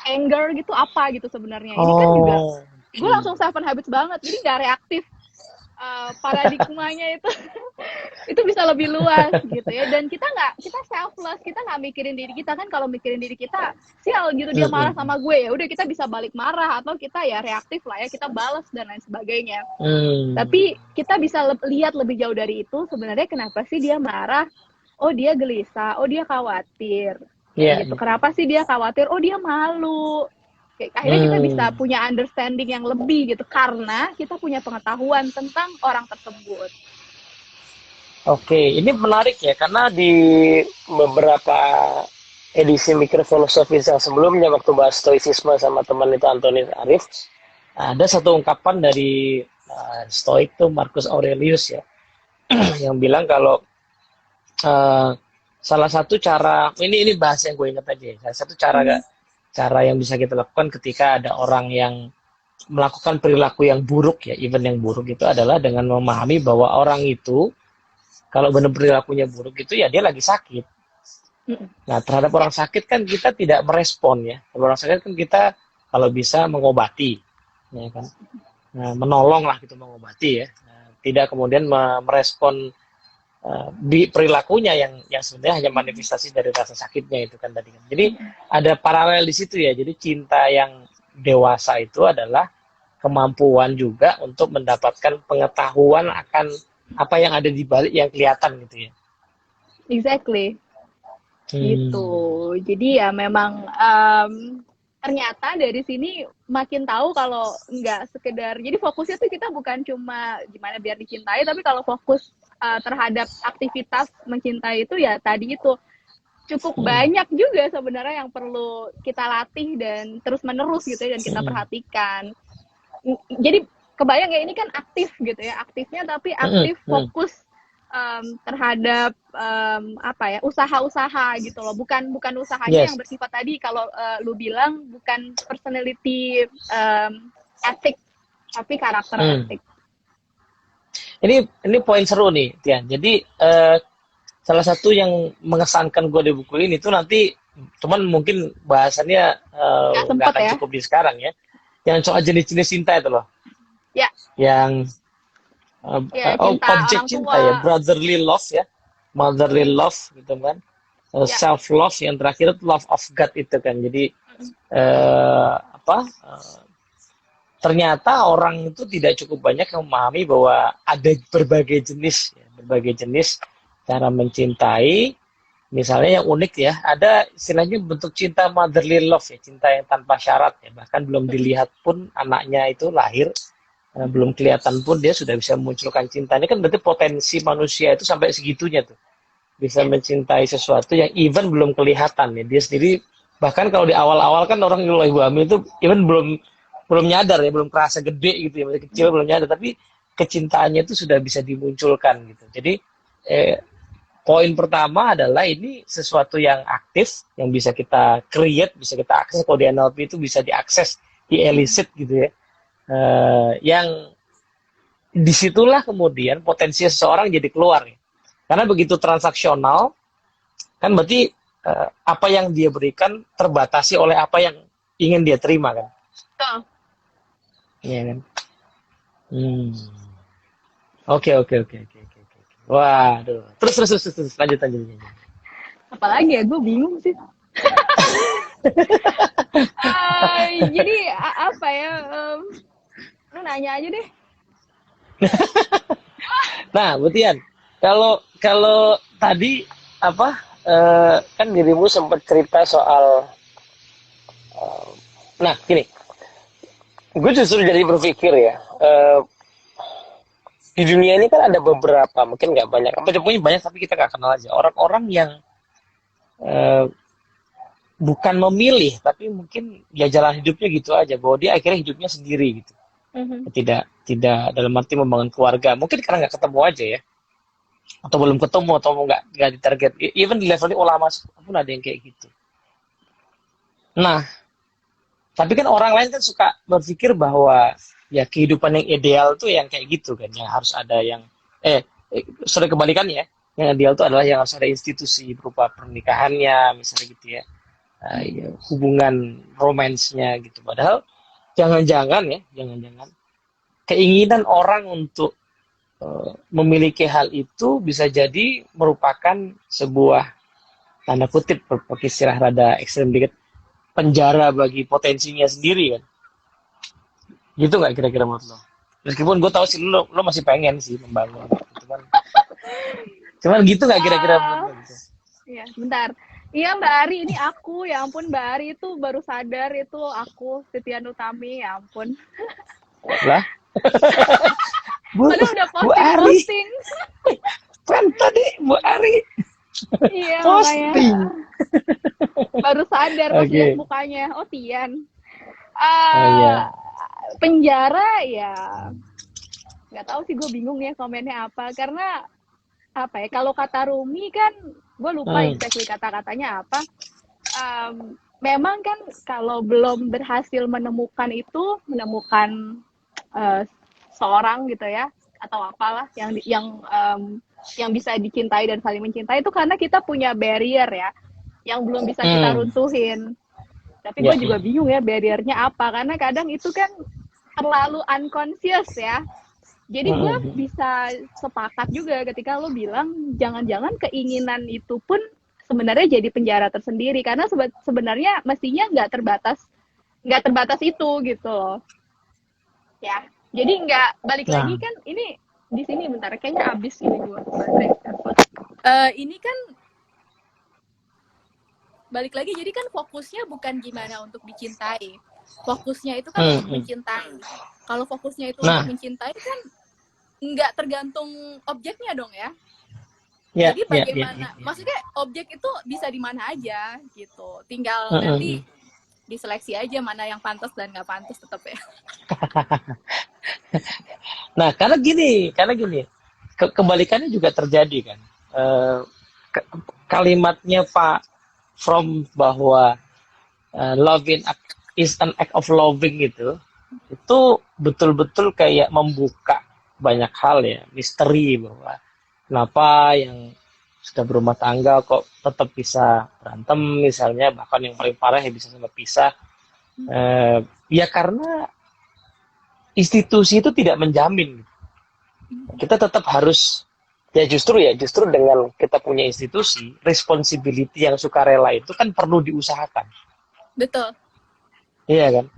anger gitu apa gitu sebenarnya. Ini kan juga gue langsung 7 habits banget. Jadi nggak reaktif. Paradigmanya itu bisa lebih luas gitu ya, dan kita selfless, kita nggak mikirin diri kita kan. Kalau mikirin diri kita, sial gitu dia marah sama gue, ya udah kita bisa balik marah, atau kita ya reaktif lah ya, kita balas dan lain sebagainya. Tapi kita bisa lihat lebih jauh dari itu, sebenarnya kenapa sih dia marah? Oh dia gelisah, oh dia khawatir, gitu. Kenapa sih dia khawatir? Oh dia malu. Akhirnya kita bisa punya understanding yang lebih gitu, karena kita punya pengetahuan tentang orang tersebut. Oke, ini menarik ya, karena di beberapa edisi mikir filosofis yang sebelumnya waktu bahas stoicisme sama teman itu Antoni Arif, ada satu ungkapan dari Stoik tuh Marcus Aurelius ya, yang bilang kalau salah satu cara, ini bahas yang gue ingat aja ya, salah satu cara yang bisa kita lakukan ketika ada orang yang melakukan perilaku yang buruk ya, even yang buruk itu adalah dengan memahami bahwa orang itu kalau benar perilakunya buruk itu ya dia lagi sakit. Nah terhadap orang sakit kan kita tidak merespon ya. Kalau orang sakit kan kita kalau bisa mengobati, ya kan, nah, menolong lah gitu, mengobati ya. Nah, tidak kemudian merespon di perilakunya yang sebenarnya hanya manifestasi dari rasa sakitnya itu kan tadi kan. Jadi ada paralel di situ ya. Jadi cinta yang dewasa itu adalah kemampuan juga untuk mendapatkan pengetahuan akan apa yang ada di balik yang kelihatan gitu ya. Exactly. Gitu. Jadi ya memang ternyata dari sini makin tahu kalau nggak sekedar, jadi fokusnya tuh kita bukan cuma gimana biar dicintai, tapi kalau fokus terhadap aktivitas mencintai itu ya tadi itu cukup banyak juga sebenarnya yang perlu kita latih dan terus menerus gitu ya, dan kita perhatikan. Jadi kebayang ya, ini kan aktif gitu ya, aktifnya tapi aktif fokus terhadap apa ya, usaha-usaha gitu loh, bukan usahanya yang bersifat tadi kalau lu bilang bukan personality ethic, tapi karakter ethic. Ini poin seru nih, Tian. Jadi salah satu yang mengesankan gue di buku ini tuh nanti, cuman mungkin bahasannya nggak akan cukup di sekarang ya. Yang soal jenis-jenis cinta itu loh. Ya. Yang objek cinta ya, brotherly love ya, motherly love gitu kan, self love, yang terakhir itu love of God itu kan. Jadi ternyata orang itu tidak cukup banyak yang memahami bahwa ada berbagai jenis cara mencintai. Misalnya yang unik ya, ada istilahnya bentuk cinta motherly love ya, cinta yang tanpa syarat ya, bahkan belum dilihat pun anaknya itu lahir, belum kelihatan pun dia sudah bisa memunculkan cinta. Ini kan berarti potensi manusia itu sampai segitunya tuh, bisa mencintai sesuatu yang even belum kelihatan ya, dia sendiri. Bahkan kalau di awal-awal kan orang yang ibu hamil itu even belum nyadar ya, belum kerasa gede gitu ya, masih kecil belum nyadar, tapi kecintaannya itu sudah bisa dimunculkan gitu. Jadi poin pertama adalah ini sesuatu yang aktif, yang bisa kita create, bisa kita akses. Kalau di NLP itu bisa diakses, di-elicit gitu ya. Yang disitulah kemudian potensi seseorang jadi keluar ya. Karena begitu transaksional kan berarti apa yang dia berikan terbatasi oleh apa yang ingin dia terima kan. Iya kan. Oke. Waduh. Terus lanjut. Apalagi ya, gue bingung sih. Jadi apa ya? Lu nanya aja deh. Nah, Butian, kalau tadi apa? Kan dirimu sempat cerita soal. Nah, gini. Gue justru jadi berpikir ya. di dunia ini kan ada beberapa, mungkin nggak banyak, apa pokoknya banyak tapi kita nggak kenal aja. Orang-orang yang eh, bukan memilih, tapi mungkin ya jalan hidupnya gitu aja, bahwa dia akhirnya hidupnya sendiri gitu. Mhm. Tidak tidak dalam arti membangun keluarga. Mungkin karena nggak ketemu aja ya, atau belum ketemu, atau nggak ditarget. Even di level ulama pun ada yang kayak gitu. Nah, tapi kan orang lain kan suka berpikir bahwa ya kehidupan yang ideal tuh yang kayak gitu kan, yang harus ada yang sorry kebalikannya, yang ideal tuh adalah yang harus ada institusi berupa pernikahannya misalnya gitu ya, ya, hubungan romansnya gitu. Padahal jangan-jangan keinginan orang untuk memiliki hal itu bisa jadi merupakan sebuah tanda kutip pakai istilah rada ekstrem dikit, penjara bagi potensinya sendiri kan. Gitu nggak kira-kira menurut lo? Meskipun gue tahu sih lo masih pengen sih membangun gitu. Cuman gitu nggak kira-kira menurut lo gitu? Iya, bentar. Iya Mbak Ari, ini aku. Ya ampun Mbak Ari itu baru sadar itu aku, Titian Utami, ya ampun. Lah, Padahal udah Bu Ari, posting. kan tadi Bu Ari Iya, posting. makanya. Baru sadar pas Oke. lihat mukanya. Oh, Tian. Oh iya. Penjara ya nggak tahu sih, gue bingung ya komennya apa, karena apa ya, kalau kata Rumi kan gue lupa exactly kata-katanya apa. Memang kan kalau belum berhasil menemukan seorang gitu ya, atau apalah yang bisa dicintai dan saling mencintai, itu karena kita punya barrier ya yang belum bisa kita runtuhin. Tapi gue juga bingung ya barriernya apa, karena kadang itu kan terlalu unconscious ya. Jadi gue bisa sepakat juga ketika lo bilang jangan-jangan keinginan itu pun sebenarnya jadi penjara tersendiri, karena sebenarnya mestinya nggak terbatas itu gitu loh. Ya, jadi nggak balik lagi kan ini di sini, bentar kayaknya abis ini gue ini kan balik lagi, jadi kan fokusnya bukan gimana untuk dicintai, fokusnya itu kan untuk mencintai. Kalau fokusnya itu untuk mencintai kan nggak tergantung objeknya dong ya. Jadi bagaimana, maksudnya objek itu bisa di mana aja gitu, tinggal nanti diseleksi aja mana yang pantas dan nggak pantas tetap ya. Nah, karena gini, kebalikannya juga terjadi kan. Kalimatnya Pak From bahwa loving is an act of loving itu betul-betul kayak membuka banyak hal ya, misteri bahwa kenapa yang sudah berumah tangga kok tetap bisa berantem misalnya, bahkan yang paling parah ya bisa sampai pisah. Ya karena institusi itu tidak menjamin. Kita tetap harus justru dengan kita punya institusi, responsibility yang sukarela itu kan perlu diusahakan. Betul. Iya kan?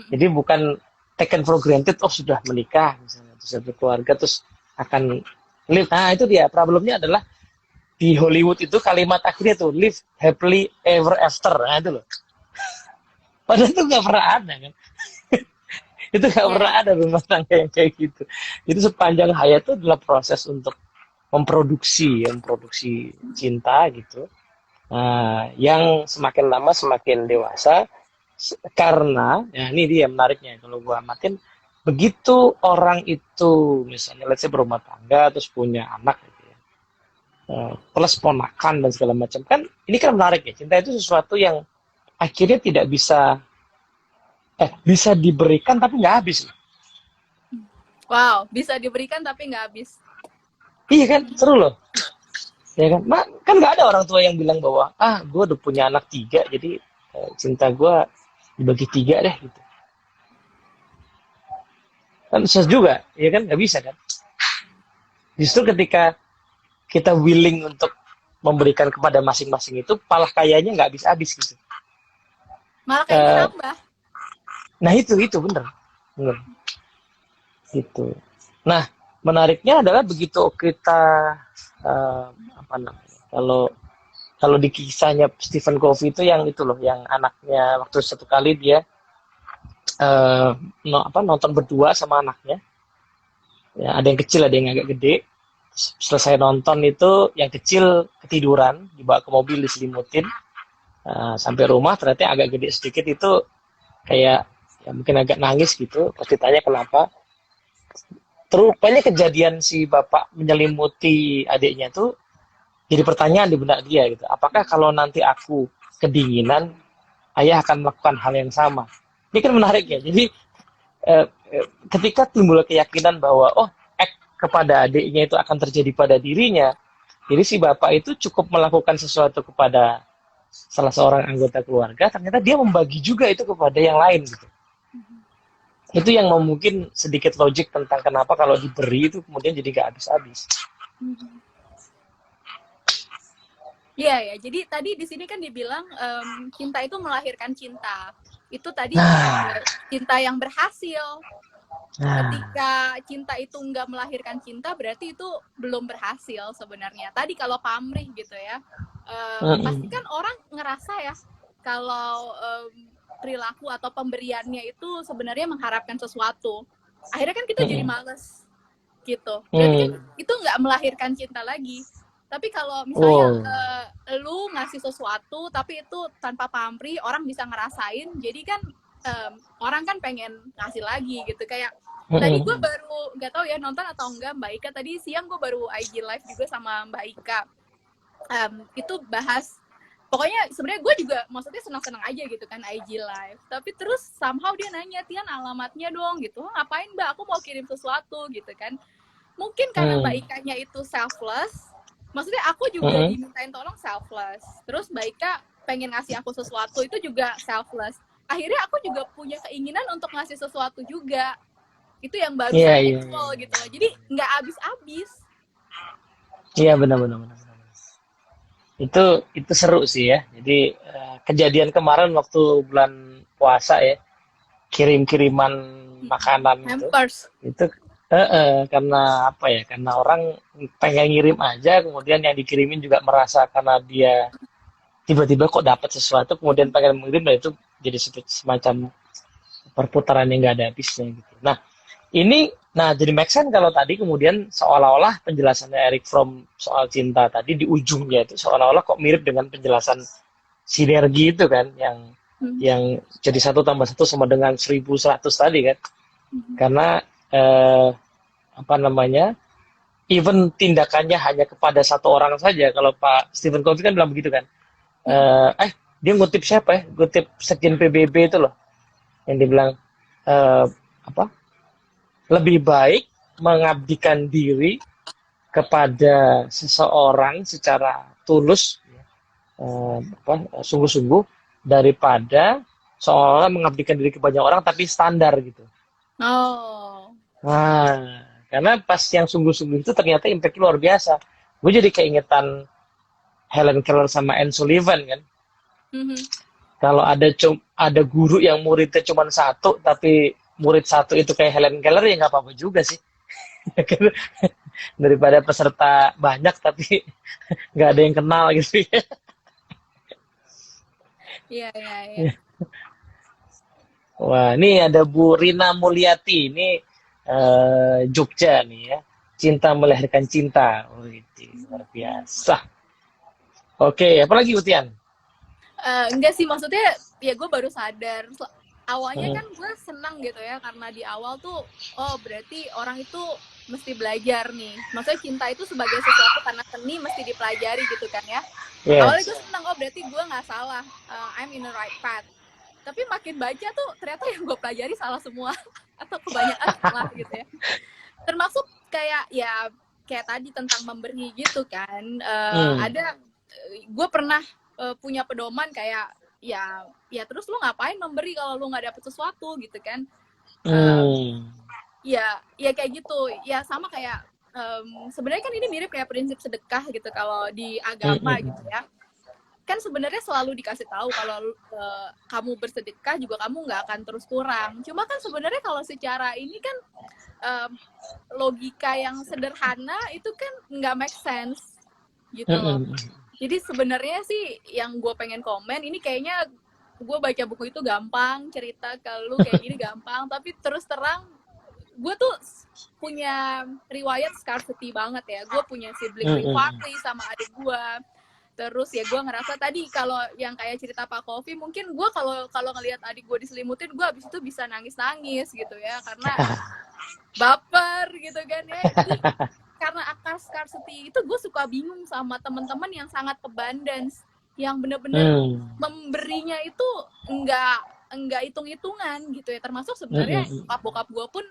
Jadi bukan taken for granted, sudah menikah misalnya, terus satu keluarga, terus akan live. Nah itu dia, problemnya adalah di Hollywood itu kalimat akhirnya tuh live happily ever after. Nah itu loh. Padahal itu nggak pernah ada kan. Itu nggak pernah ada rumah tangga yang kayak gitu. Itu sepanjang hayat itu adalah proses untuk memproduksi cinta gitu. Nah, yang semakin lama semakin dewasa, karena ya ini dia menariknya, kalau gua amatin, begitu orang itu misalnya let's say berumah tangga terus punya anak gitu ya, plus ponakan dan segala macam, kan ini kan menarik ya, cinta itu sesuatu yang akhirnya tidak bisa diberikan tapi nggak habis. Wow, bisa diberikan tapi nggak habis. Iya kan, seru loh. Ya kan, kan nggak ada orang tua yang bilang bahwa gue udah punya anak 3, jadi cinta gue dibagi 3 deh gitu. Kan susah juga, ya kan, nggak bisa kan. Justru ketika kita willing untuk memberikan kepada masing-masing itu, malah kayaknya nggak habis-habis gitu. Malah kayaknya nambah. Nah itu bener. Gitu. Nah, menariknya adalah begitu kita kalau di kisahnya Stephen Covey itu yang itu loh, yang anaknya waktu satu kali dia nonton berdua sama anaknya, Ya, ada yang kecil, ada yang agak gede. Selesai nonton itu, yang kecil ketiduran, dibawa ke mobil diselimutin. Sampai rumah ternyata yang agak gede sedikit itu kayak ya mungkin agak nangis gitu. Pas ditanya kenapa, terus rupanya kejadian si bapak menyelimuti adiknya tuh jadi pertanyaan di benak dia gitu. Apakah kalau nanti aku kedinginan, ayah akan melakukan hal yang sama? Ini kan menarik ya. Jadi ketika timbul keyakinan bahwa kepada adiknya itu akan terjadi pada dirinya, jadi si bapak itu cukup melakukan sesuatu kepada salah seorang anggota keluarga, ternyata dia membagi juga itu kepada yang lain gitu. Itu yang mungkin sedikit logik tentang kenapa kalau diberi itu kemudian jadi gak habis-habis. Iya ya, jadi tadi di sini kan dibilang cinta itu melahirkan cinta. Itu tadi cinta yang berhasil. Ketika cinta itu nggak melahirkan cinta, berarti itu belum berhasil sebenarnya. Tadi kalau pamrih gitu ya, pasti kan orang ngerasa ya kalau perilaku atau pemberiannya itu sebenarnya mengharapkan sesuatu. Akhirnya kan kita jadi males gitu. Berarti kan itu nggak melahirkan cinta lagi. Tapi kalau misalnya lu ngasih sesuatu tapi itu tanpa pamrih, orang bisa ngerasain, jadi kan orang kan pengen ngasih lagi gitu. Kayak tadi gue baru nggak tahu ya nonton atau enggak Mbak Ika, tadi siang gue baru IG live juga sama Mbak Ika. Itu bahas, pokoknya sebenarnya gue juga maksudnya senang-senang aja gitu kan IG live, tapi terus somehow dia nanya, Tian alamatnya dong gitu. Ngapain Mbak, aku mau kirim sesuatu gitu kan. Mungkin karena Mbak Ikanya itu selfless, maksudnya aku juga dimintain tolong selfless, terus Mbak Ika pengen ngasih aku sesuatu itu juga selfless. Akhirnya aku juga punya keinginan untuk ngasih sesuatu juga. Itu yang barusan muncul gitu loh. Jadi nggak habis-habis. Iya benar-benar. Itu seru sih ya. Jadi kejadian kemarin waktu bulan puasa ya, kirim-kiriman makanan itu karena apa ya? Karena orang pengen ngirim aja, kemudian yang dikirimin juga merasa karena dia tiba-tiba kok dapat sesuatu, kemudian pengen mengirim, dan itu jadi semacam perputaran yang nggak ada habisnya gitu. Nah, jadi make sense kalau tadi kemudian seolah-olah penjelasannya Eric Fromm soal cinta tadi di ujungnya itu seolah-olah kok mirip dengan penjelasan sinergi itu kan, yang jadi 1+1 sama dengan 1100 tadi kan. Karena even tindakannya hanya kepada satu orang saja. Kalau Pak Stephen Covey kan bilang begitu kan. Dia ngutip siapa ya? Ngutip Sekjen PBB itu loh, yang dibilang lebih baik mengabdikan diri kepada seseorang secara tulus, sungguh-sungguh, daripada seolah mengabdikan diri ke banyak orang tapi standar gitu. Karena pas yang sungguh-sungguh itu ternyata impact luar biasa. Gue jadi keingetan Helen Keller sama Anne Sullivan kan. Kalau ada guru yang muridnya cuma satu, tapi murid satu itu kayak Helen Keller, ya nggak apa-apa juga sih. Daripada peserta banyak tapi nggak ada yang kenal gitu ya. Iya. Wah, ini ada Bu Rina Mulyati, ini Jogja nih ya. Cinta melahirkan cinta. Luar biasa. Oke, apalagi Utian? Enggak sih, maksudnya ya gue baru sadar. Awalnya kan gue senang gitu ya, karena di awal tuh, berarti orang itu mesti belajar nih. Maksudnya cinta itu sebagai sesuatu karena seni mesti dipelajari gitu kan ya. Awalnya gue senang, berarti gue nggak salah, I'm in the right path. Tapi makin baca tuh ternyata yang gue pelajari salah semua atau kebanyakan salah gitu ya. Termasuk kayak tadi tentang memberi gitu kan. Ada, gue pernah punya pedoman kayak ya terus lu ngapain memberi kalau lu nggak dapet sesuatu gitu kan. Ya kayak gitu ya, sama kayak sebenarnya kan ini mirip kayak prinsip sedekah gitu kalau di agama gitu ya. Kan sebenarnya selalu dikasih tahu kalau kamu bersedekah juga kamu nggak akan terus kurang. Cuma kan sebenarnya kalau secara ini kan logika yang sederhana itu kan nggak make sense gitu loh. Jadi sebenarnya sih yang gue pengen komen, ini kayaknya gue baca buku itu gampang, cerita ke lu kayak gini gampang, tapi terus terang gue tuh punya riwayat scarcity banget ya. Gue punya sibling rivalry sama adik gue. Terus ya gue ngerasa tadi kalau yang kayak cerita Pak Kofi, mungkin gue kalau ngelihat adik gue diselimutin, gue abis itu bisa nangis gitu ya, karena baper gitu kan ya. Jadi karena akar scarcity itu, gue suka bingung sama teman-teman yang sangat abundance, yang bener-bener memberinya itu enggak hitung-hitungan gitu ya. Termasuk sebenarnya bokap gue pun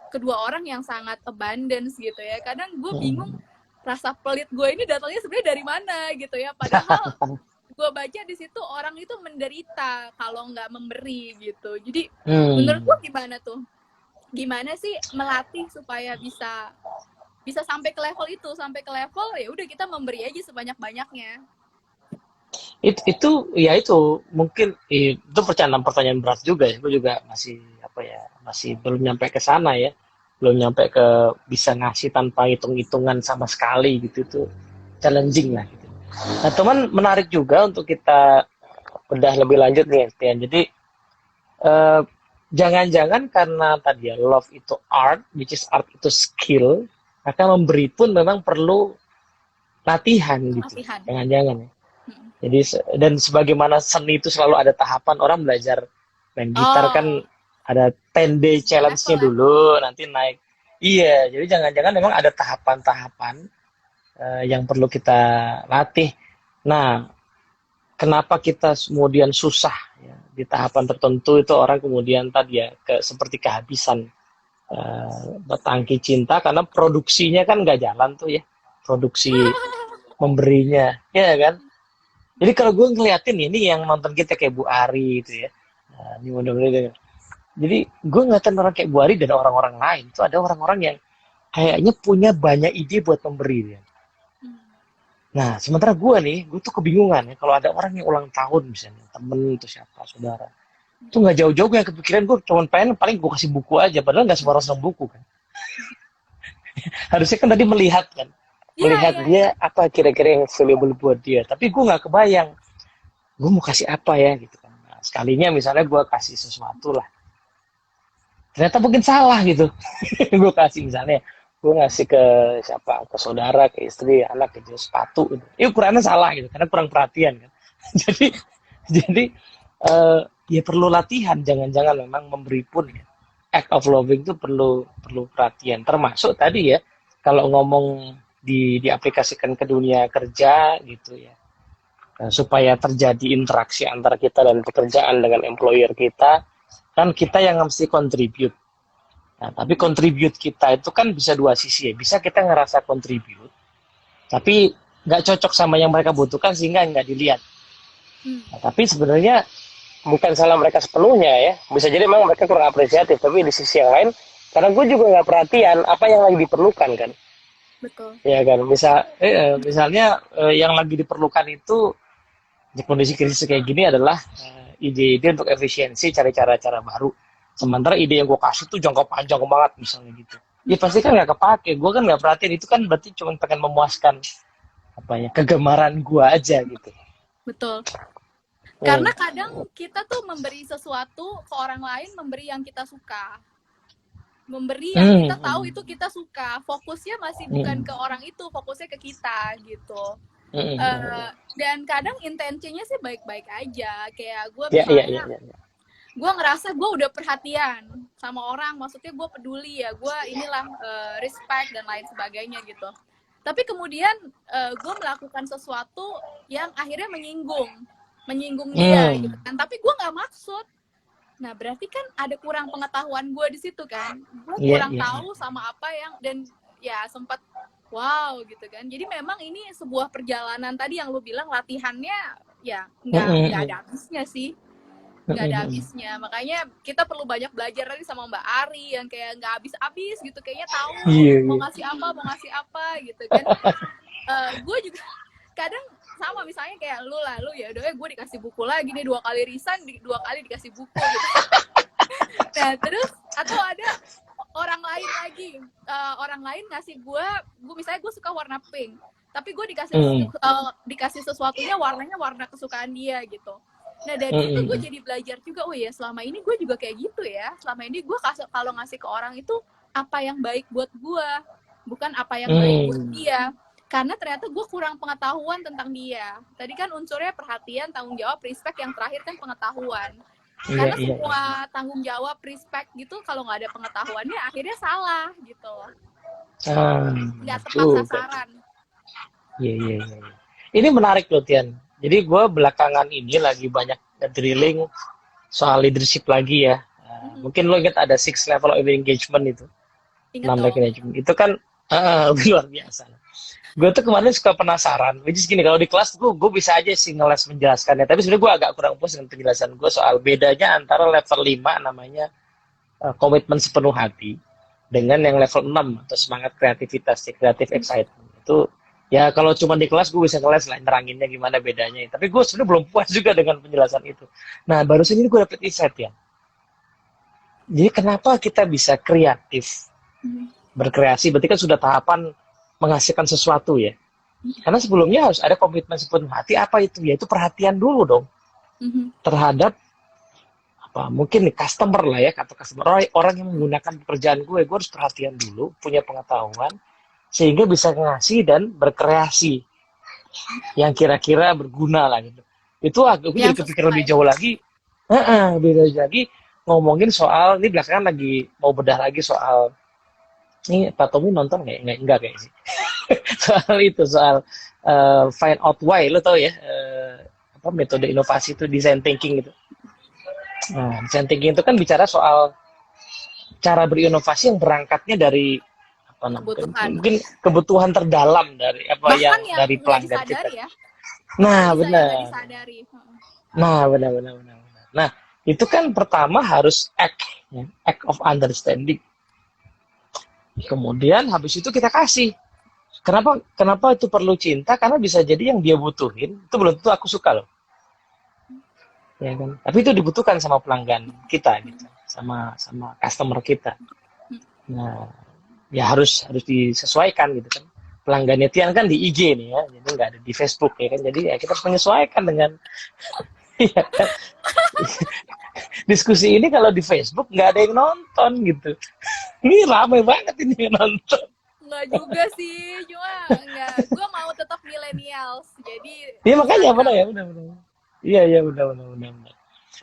kedua orang yang sangat abundance gitu ya. Kadang gue bingung rasa pelit gue ini datangnya sebenarnya dari mana gitu ya. Padahal gue baca di situ orang itu menderita kalau nggak memberi gitu. Jadi menurut gue gimana tuh? Gimana sih melatih supaya bisa sampai ke level itu, sampai ke level ya udah kita memberi aja sebanyak-banyaknya. Itu mungkin itu pertanyaan berat juga ya. Gue juga masih belum nyampe ke sana ya, belum nyampe ke bisa ngasih tanpa hitung-hitungan sama sekali gitu. Itu challenging lah gitu. Nah teman, menarik juga untuk kita bedah lebih lanjut nih Tian. Jadi jangan-jangan karena tadi ya love itu art, which is art itu skill, maka memberi pun memang perlu latihan gitu. Jangan-jangan ya. Jadi dan sebagaimana seni itu selalu ada tahapan, orang belajar main gitar kan ada 10-day challenge-nya dulu, nanti naik. Iya, jadi jangan-jangan memang ada tahapan-tahapan yang perlu kita latih. Nah, kenapa kita kemudian susah ya, di tahapan tertentu itu orang kemudian tadi ya seperti kehabisan tangki cinta karena produksinya kan nggak jalan tuh ya, produksi memberinya, ya kan? Jadi kalau gue ngeliatin ini yang nonton kita kayak Bu Ari itu ya, ini mudah-mudahan. Jadi gue ngeliatin orang kayak Bu Ari dan orang-orang lain itu ada orang-orang yang kayaknya punya banyak ide buat memberi. Ya. Nah sementara gue tuh kebingungan ya kalau ada orang yang ulang tahun misalnya, temen itu siapa, saudara, itu nggak jauh-jauh yang kepikiran gue cuma pengen paling gue kasih buku aja, padahal nggak semua orang senang buku kan. Harusnya kan tadi melihat kan. Melihat dia apa kira-kira yang valuable buat dia, tapi gue nggak kebayang gue mau kasih apa ya gitu kan. Nah, sekalinya misalnya gue kasih sesuatu lah, ternyata mungkin salah gitu. Gue kasih misalnya gue ngasih ke siapa, ke saudara, ke istri, anak gitu sepatu gitu. Ukurannya salah gitu karena kurang perhatian kan. jadi ya perlu latihan. Jangan-jangan memang memberi pun ya, act of loving itu perlu perhatian, termasuk tadi ya kalau ngomong diaplikasikan ke dunia kerja gitu ya, supaya terjadi interaksi antara kita dan pekerjaan dengan employer kita, kan kita yang mesti contribute. Nah, tapi contribute kita itu kan bisa dua sisi ya, bisa kita ngerasa contribute tapi nggak cocok sama yang mereka butuhkan sehingga nggak dilihat. Nah, tapi sebenarnya bukan salah mereka sepenuhnya ya, bisa jadi memang mereka kurang apresiatif, tapi di sisi yang lain karena gue juga nggak perhatian apa yang lagi diperlukan kan. Betul. Ya kan, misalnya yang lagi diperlukan itu di kondisi krisis kayak gini adalah ide-ide untuk efisiensi, cari cara-cara baru. Sementara ide yang gue kasih tuh jangka panjang banget misalnya gitu. Ya pasti kan nggak kepake. Gue kan nggak perhatiin, itu kan berarti cuma pengen memuaskan kegemaran gue aja gitu. Betul. Karena kadang kita tuh memberi sesuatu ke orang lain, memberi yang kita suka. Memberi yang kita tahu itu kita suka, fokusnya masih bukan ke orang itu, fokusnya ke kita gitu. Dan kadang intensinya sih baik-baik aja, kayak gue misalnya gue ngerasa gue udah perhatian sama orang, maksudnya gue peduli ya, gue inilah respect dan lain sebagainya gitu. Tapi kemudian gue melakukan sesuatu yang akhirnya menyinggung dia gitu kan, tapi gue nggak maksud. Nah, berarti kan ada kurang pengetahuan gue di situ kan. Gue kurang tahu sama apa yang, dan ya sempat wow gitu kan. Jadi memang ini sebuah perjalanan tadi yang lu bilang latihannya ya nggak ada habisnya sih. Nggak ada habisnya. Makanya kita perlu banyak belajar lagi sama Mbak Ari yang kayak nggak habis-habis gitu. Kayaknya tahu mau ngasih apa gitu kan. Gue juga kadang sama misalnya kayak lu ya udah gue dikasih buku lagi nih, 2 kali resign 2 kali dikasih buku gitu. Nah terus atau ada orang lain lagi, orang lain ngasih gue misalnya gue suka warna pink, tapi gue dikasih sesuatunya warnanya warna kesukaan dia gitu. Nah dari situ gue jadi belajar juga, oh ya selama ini gue juga kayak gitu ya, selama ini gue kalau ngasih ke orang itu apa yang baik buat gue, bukan apa yang baik buat dia. Karena ternyata gue kurang pengetahuan tentang dia. Tadi kan unsurnya perhatian, tanggung jawab, respect, yang terakhir kan pengetahuan. Karena semua tanggung jawab, respect gitu, kalau nggak ada pengetahuannya akhirnya salah gitu. Nggak tepat sasaran. Iya. Ini menarik loh, Tian. Jadi gue belakangan ini lagi banyak drilling soal leadership lagi ya. Mungkin lo ingat ada 6 level of engagement itu. 6 level engagement. Itu kan luar biasa. Gue tuh kemarin suka penasaran, which is gini, kalau di kelas gue bisa aja sih ngeles menjelaskannya, tapi sebenarnya gue agak kurang puas dengan penjelasan gue soal bedanya antara level 5 namanya komitmen sepenuh hati dengan yang level 6 atau semangat kreativitas, creative excitement. Itu ya kalau cuma di kelas gue bisa ngeles lah neranginnya gimana bedanya, tapi gue sebenarnya belum puas juga dengan penjelasan itu. Nah barusan ini gue dapet insight ya. Jadi kenapa kita bisa kreatif, berkreasi, berarti kan sudah tahapan menghasilkan sesuatu ya. Karena sebelumnya harus ada komitmen sepenuh hati. Apa itu? Ya itu perhatian dulu dong terhadap apa mungkin nih customer lah ya, atau customer orang yang menggunakan pekerjaan gue harus perhatian dulu, punya pengetahuan sehingga bisa ngasih dan berkreasi yang kira-kira berguna lah gitu. Itu agak gue jadi kepikir lebih jauh lagi. Beda lagi ngomongin soal ini belakangan lagi mau bedah lagi soal ini Pak Tommy nonton enggak kayak sih. soal find out why, lo tau ya apa metode inovasi itu design thinking gitu. Nah, design thinking itu kan bicara soal cara berinovasi yang berangkatnya dari apa namanya mungkin kebutuhan terdalam dari apa yang dari pelanggan kita. Ya? Nah, benar. Nah, benar. Nah, itu kan pertama harus act of understanding. Kemudian habis itu kita kasih. Kenapa itu perlu cinta? Karena bisa jadi yang dia butuhin itu belum tentu aku suka loh. Ya kan? Tapi itu dibutuhkan sama pelanggan kita gitu, sama customer kita. Nah, ya harus disesuaikan gitu kan. Pelanggannya Tian kan di IG nih ya, jadi nggak ada di Facebook ya kan. Jadi ya kita harus menyesuaikan dengan ya kan? Diskusi ini kalau di Facebook nggak ada yang nonton gitu. Ini ramai banget ini yang nonton. Nggak juga sih, cuma nggak. Gue mau tetap millennials, jadi. Iya makanya benar. Iya benar.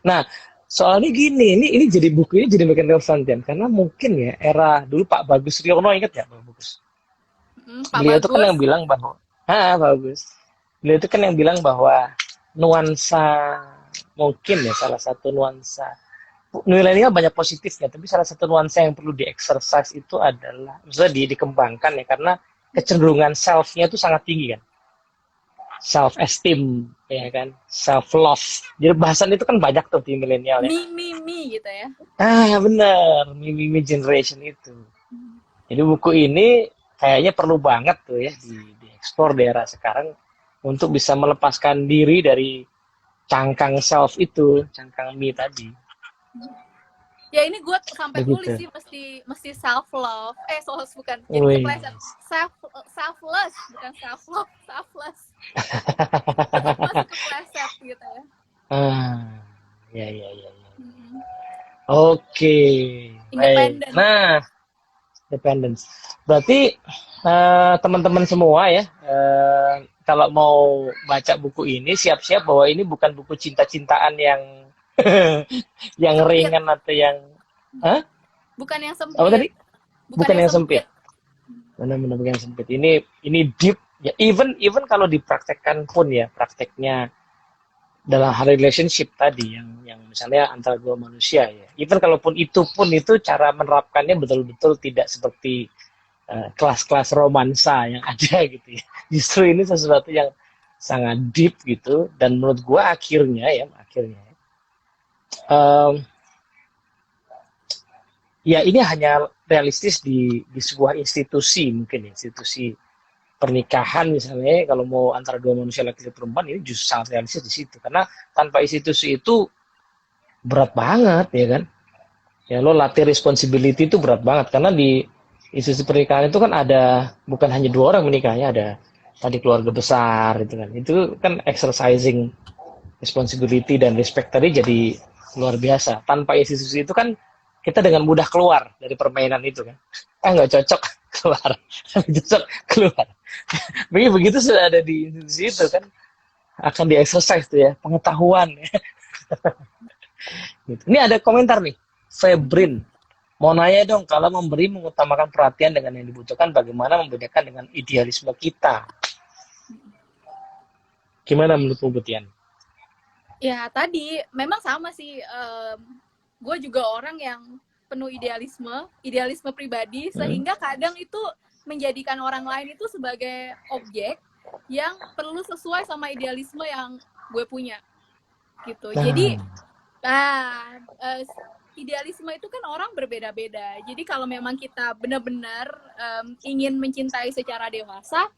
Nah soalnya gini, ini jadi buku ini jadi makin relevan kan, karena mungkin ya era dulu Pak Bagus Riono, ingat ya Pak Bagus? Beliau itu kan yang bilang bahwa, Bagus. Beliau itu kan yang bilang bahwa nuansa mungkin ya salah satu nuansa milenial banyak positifnya, tapi salah satu nuansa yang perlu di-exercise itu adalah maksudnya dikembangkan ya, karena kecenderungan self-nya itu sangat tinggi kan, self esteem ya kan, self love. Jadi bahasan itu kan banyak tuh di milenial ya. Me gitu ya. Bener, me generation itu. Jadi buku ini kayaknya perlu banget tuh ya diekspor di era sekarang untuk bisa melepaskan diri dari cangkang self itu, cangkang me tadi. Ya ini gue sampai tulis sih mesti self love. Bukan. Jadi kepleset. Selfless, bukan self love, selfless. Masih kepleset gitu ya. Ya. Oke. Independent. Nah, independence. Berarti teman-teman semua ya, kalau mau baca buku ini siap-siap bahwa ini bukan buku cinta-cintaan yang yang ringan atau yang bukan yang sempit. Apa tadi? Bukan yang sempit. Benar-benar bukan yang sempit. Ini deep ya, even kalau dipraktekkan pun ya, prakteknya dalam hal relationship tadi yang misalnya antara dua manusia ya. Even kalaupun itu cara menerapkannya betul-betul tidak seperti kelas-kelas romansa yang ada gitu ya. Justru ini sesuatu yang sangat deep gitu, dan menurut gua akhirnya ya ini hanya realistis di sebuah institusi, mungkin institusi pernikahan misalnya, kalau mau antara dua manusia laki-laki perempuan, ini justru sangat realistis di situ, karena tanpa institusi itu berat banget ya kan ya, lo latih responsibility itu berat banget, karena di institusi pernikahan itu kan ada bukan hanya dua orang menikahnya, ada tadi keluarga besar itu kan exercising responsibility dan respect tadi jadi luar biasa. Tanpa institusi itu kan kita dengan mudah keluar dari permainan itu kan. Nggak cocok, keluar. Nggak cocok, keluar. Begitu sudah ada di institusi itu kan, akan di-exercise tuh ya, pengetahuan. Ya. Gitu. Ini ada komentar nih, Febrin. Mau nanya dong, kalau memberi mengutamakan perhatian dengan yang dibutuhkan, bagaimana membedakan dengan idealisme kita? Gimana menurutmu, Butian? Ya tadi memang sama sih, gue juga orang yang penuh idealisme pribadi, sehingga kadang itu menjadikan orang lain itu sebagai objek yang perlu sesuai sama idealisme yang gue punya gitu. Jadi idealisme itu kan orang berbeda-beda. Jadi kalau memang kita benar-benar ingin mencintai secara dewasa,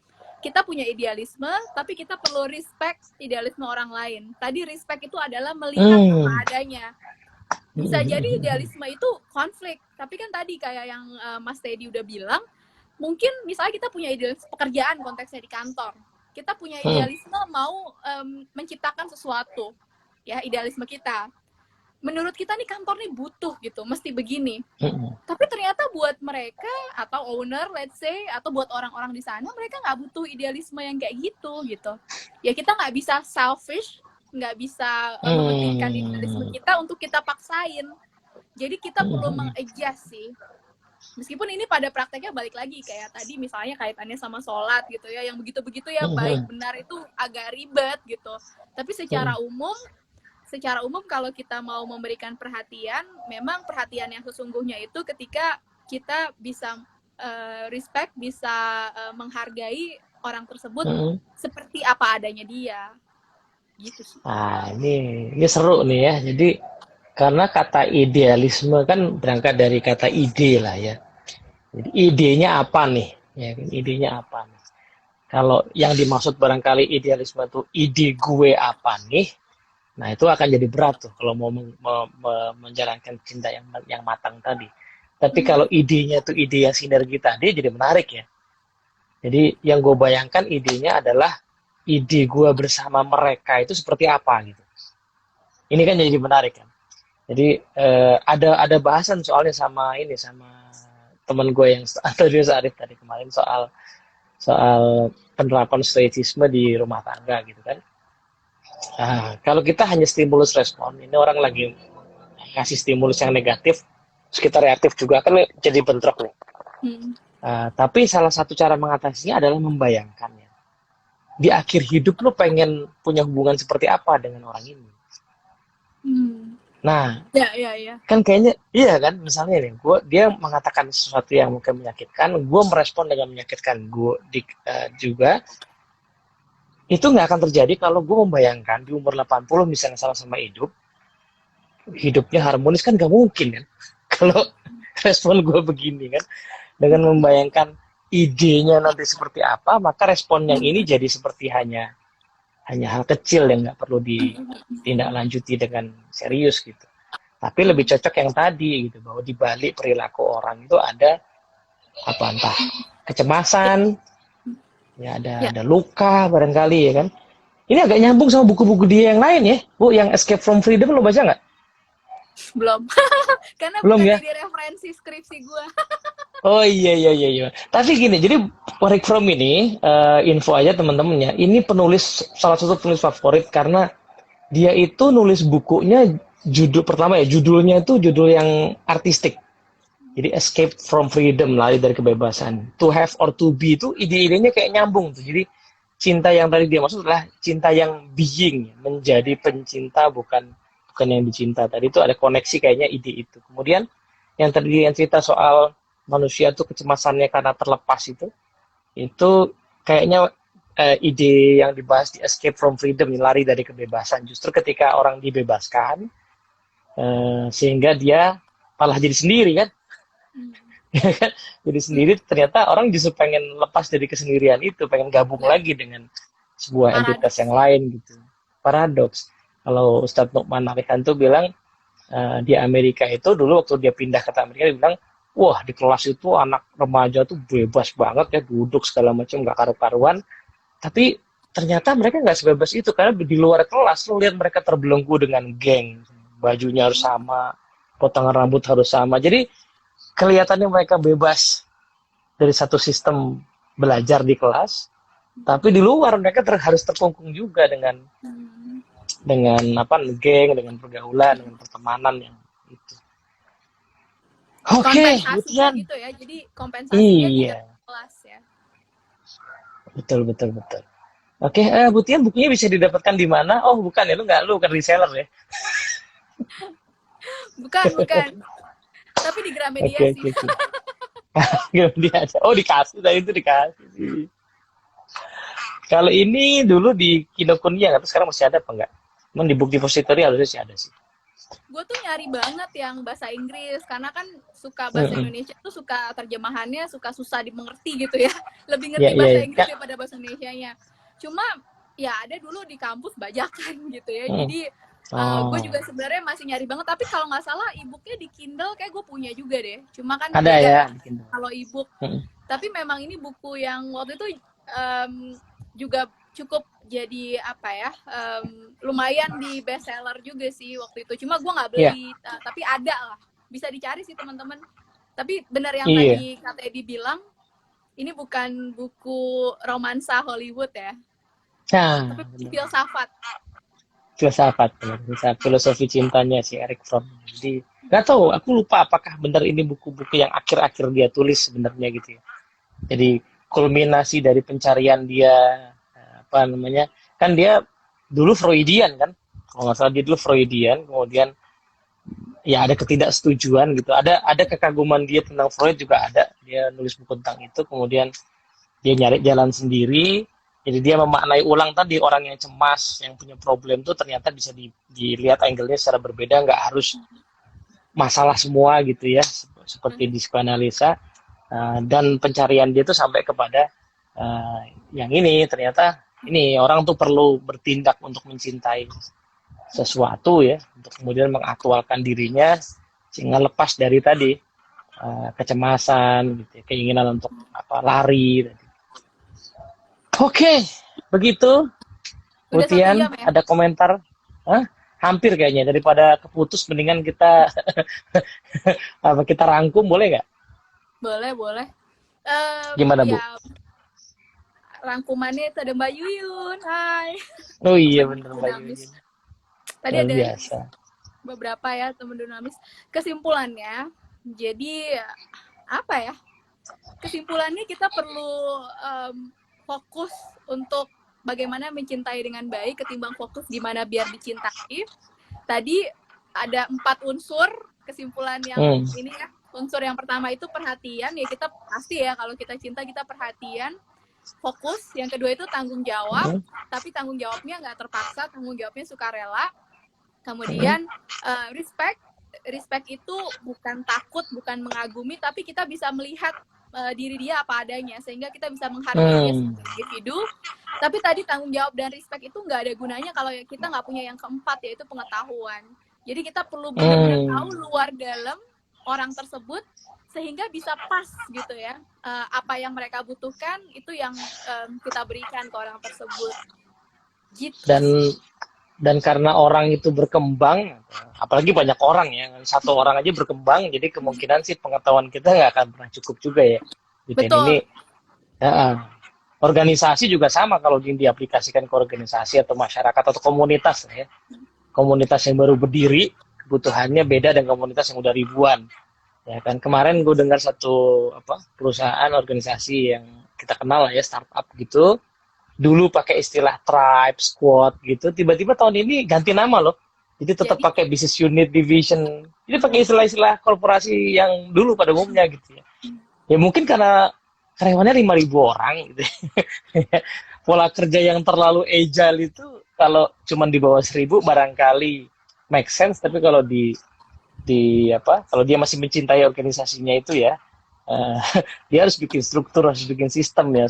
kita punya idealisme, tapi kita perlu respect idealisme orang lain. Tadi respect itu adalah melihat apa adanya. Bisa jadi idealisme itu konflik, tapi kan tadi kayak yang Mas Teddy udah bilang, mungkin misalnya kita punya idealisme pekerjaan konteksnya di kantor, kita punya idealisme mau menciptakan sesuatu, ya idealisme kita. Menurut kita nih kantor nih butuh gitu, mesti begini. Tapi ternyata buat mereka atau owner, let's say, atau buat orang-orang di sana, mereka nggak butuh idealisme yang kayak gitu. Ya kita nggak bisa selfish, nggak bisa mementingkan idealisme kita untuk kita paksain. Jadi kita perlu meng-adjust sih. Meskipun ini pada prakteknya balik lagi kayak tadi misalnya kaitannya sama sholat gitu ya, yang begitu-begitu ya baik benar itu agak ribet gitu. Tapi secara umum kalau kita mau memberikan perhatian, memang perhatian yang sesungguhnya itu ketika kita bisa respect, bisa menghargai orang tersebut seperti apa adanya dia. Gitu sih. Ini seru nih ya. Jadi karena kata idealisme kan berangkat dari kata ide lah ya. Jadi idenya apa nih? Ya, idenya apa nih? Kalau yang dimaksud barangkali idealisme itu ide gue apa nih? Nah itu akan jadi berat tuh kalau mau menjalankan cinta yang matang tadi. Tapi kalau idenya itu ide yang sinergi tadi jadi menarik ya. Jadi yang gue bayangkan idenya adalah ide gue bersama mereka itu seperti apa gitu. Ini kan jadi menarik kan. Jadi ada bahasan soalnya sama teman gue yang Antonius Arif tadi kemarin soal penerapan stoicisme di rumah tangga gitu kan. Kalau kita hanya stimulus respon, ini orang lagi ngasih stimulus yang negatif, terus kita reaktif juga kan jadi bentrok nih. Tapi salah satu cara mengatasinya adalah membayangkannya. Di akhir hidup lo pengen punya hubungan seperti apa dengan orang ini? Nah, kan kayaknya iya kan, misalnya nih, dia mengatakan sesuatu yang mungkin menyakitkan, gue merespon dengan menyakitkan, gue juga. Itu nggak akan terjadi kalau gue membayangkan di umur 80 misalnya sama-sama hidupnya harmonis kan nggak mungkin kan. Kalau respon gue begini kan, dengan membayangkan idenya nanti seperti apa, maka respon yang ini jadi seperti hanya hal kecil yang nggak perlu ditindaklanjuti dengan serius gitu. Tapi lebih cocok yang tadi gitu, bahwa di balik perilaku orang itu ada entah kecemasan, ya ada luka barangkali ya kan. Ini agak nyambung sama buku-buku dia yang lain ya, Bu, yang Escape from Freedom lo baca nggak? Belum. Karena belum bukan ya? jadi referensi skripsi gue. Oh iya. Tapi gini, jadi Warwick Fromm ini info aja teman-temannya. Ini salah satu penulis favorit karena dia itu nulis bukunya judulnya itu judul yang artistik. Jadi Escape from Freedom, lari dari kebebasan. To have or to be itu ide-idenya kayak nyambung tuh. Jadi cinta yang tadi dia maksud adalah cinta yang being, menjadi pencinta bukan yang dicinta. Tadi itu ada koneksi kayaknya ide itu. Kemudian yang tadi yang cerita soal manusia tuh kecemasannya karena terlepas itu kayaknya ide yang dibahas di Escape from Freedom, lari dari kebebasan. Justru ketika orang dibebaskan, sehingga dia malah jadi sendiri kan. Jadi sendiri, ternyata orang justru pengen lepas dari kesendirian itu, pengen gabung lagi dengan sebuah entitas yang lain gitu. Paradoks. Kalau Ustadz Nu'man Arihan tuh bilang di Amerika itu dulu waktu dia pindah ke Amerika, dia bilang, wah di kelas itu anak remaja tuh bebas banget ya, duduk segala macam nggak karu-karuan. Tapi ternyata mereka nggak sebebas itu, karena di luar kelas lo lihat mereka terbelenggu dengan geng, bajunya harus sama, potongan rambut harus sama. Jadi kelihatannya mereka bebas dari satu sistem belajar di kelas, tapi di luar mereka harus terkungkung juga dengan apa, geng, dengan pergaulan, dengan pertemanan yang itu. Oke, kompensasinya Butian. gitu ya, jadi kompensasinya tidak Iya, kelas ya. betul. Oke, Butian, bukunya bisa didapatkan di mana? Oh, bukan ya, lu kan reseller ya. Bukan, tapi di Gramedia Oke, sih. oke, oke. Dia ada. Oh, dikasih, tadi itu dikasih sih. Kalau ini dulu di Kinokuniya, tapi sekarang masih ada apa enggak? Cuman di Book Depository harusnya sih ada sih. Gue tuh nyari banget yang bahasa Inggris, karena kan suka bahasa Mm-mm. Indonesia tuh suka terjemahannya suka susah dimengerti gitu ya. Lebih Ya, ngerti ya, bahasa ya. Inggris daripada bahasa Indonesianya. Cuma ya ada dulu di kampus bajakan gitu ya. Mm. Jadi gue Oh, juga sebenarnya masih nyari banget, tapi kalau nggak salah e-booknya di Kindle kayak gue punya juga deh. Cuma kan ada beda ya ya di Kindle. kalau e-book. Mm. Tapi memang ini buku yang waktu itu juga cukup jadi apa ya, lumayan di bestseller juga sih waktu itu. Cuma gue nggak Iya, beli, tapi ada lah, bisa dicari sih teman-teman. Tapi benar yang iya. tadi Kak Teddy bilang, ini bukan buku romansa Hollywood ya, Nah, tapi benar. filsafat. Filsafat, benar. Filosofi cintanya si Eric Fromm. Jadi nggak tahu, aku lupa apakah benar ini buku-buku yang akhir-akhir dia tulis sebenarnya gitu ya. Jadi kulminasi dari pencarian dia, apa namanya, kan dia dulu Freudian kan, kalau nggak salah dia dulu Freudian, kemudian ya ada ketidaksetujuan gitu, ada kekaguman dia tentang Freud juga ada, dia nulis buku tentang itu, kemudian dia nyari jalan sendiri. Jadi dia memaknai ulang tadi, orang yang cemas, yang punya problem tuh ternyata bisa dilihat angle-nya secara berbeda, nggak harus masalah semua gitu ya, seperti di psikoanalisa. Dan pencarian dia tuh sampai kepada yang ini, ternyata ini orang tuh perlu bertindak untuk mencintai sesuatu ya, untuk kemudian mengaktualkan dirinya sehingga lepas dari tadi kecemasan gitu ya, keinginan untuk apa, lari tadi. Oke, begitu. Udah 1 Kemudian jam ya? ada komentar. Hah? Hampir kayaknya, daripada keputus mendingan kita apa, kita rangkum, boleh nggak? Boleh. Gimana, Bu? Ya, rangkumannya itu ada Mbak Yuyun, hai. Oh iya, Temen bener, Mbak dinamis. Yuyun. Tadi Luar ada biasa. beberapa ya temen dinamis. Kesimpulannya, jadi apa ya? Kesimpulannya kita perlu fokus untuk bagaimana mencintai dengan baik ketimbang fokus gimana biar dicintai. Tadi ada 4 unsur kesimpulan yang ini ya. Unsur yang pertama itu perhatian, ya kita pasti ya kalau kita cinta kita perhatian, fokus. Yang kedua itu tanggung jawab, tapi tanggung jawabnya nggak terpaksa, tanggung jawabnya sukarela. Kemudian respect itu bukan takut, bukan mengagumi, tapi kita bisa melihat diri dia apa adanya, sehingga kita bisa menghargai dia sebagai individu. Tapi tadi tanggung jawab dan respect itu nggak ada gunanya kalau kita nggak punya yang keempat, yaitu pengetahuan. Jadi kita perlu benar-benar tahu luar dalam orang tersebut, sehingga bisa pas gitu ya, apa yang mereka butuhkan itu yang kita berikan ke orang tersebut gitu. Dan karena orang itu berkembang, apalagi banyak orang ya, satu orang aja berkembang, jadi kemungkinan sih pengetahuan kita nggak akan pernah cukup juga ya. Betul. Ini organisasi juga sama, kalau diaplikasikan ke organisasi atau masyarakat atau komunitas ya. Komunitas yang baru berdiri, kebutuhannya beda dengan komunitas yang udah ribuan. Ya kan, kemarin gue dengar satu perusahaan organisasi yang kita kenal lah ya, startup gitu, dulu pakai istilah tribe, squad gitu, tiba-tiba tahun ini ganti nama loh, jadi tetap pakai business unit, division, jadi pakai istilah-istilah korporasi yang dulu pada umumnya gitu ya. Ya mungkin karena karyawannya 5.000 orang gitu. Pola kerja yang terlalu agile itu kalau cuma di bawah 1.000 barangkali make sense, tapi kalau kalau dia masih mencintai organisasinya itu ya, dia harus bikin struktur, harus bikin sistem ya,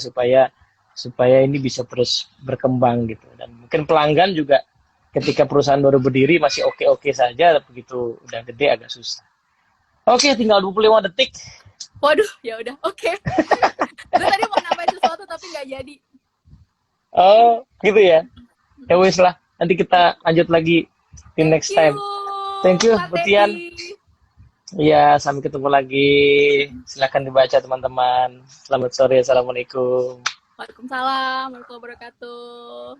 supaya ini bisa terus berkembang gitu. Dan mungkin pelanggan juga ketika perusahaan baru berdiri masih oke-oke saja, begitu udah gede agak susah. Oke, tinggal 25 detik. Waduh, ya udah, oke. Gue tadi mau nambahin sesuatu tapi nggak jadi. Oh, gitu ya. Ya wis lah, nanti kita lanjut lagi di next time. Thank you, Butian. Iya, sampai ketemu lagi. Silakan dibaca teman-teman. Selamat sore, assalamualaikum. Waalaikumsalam warahmatullahi wabarakatuh.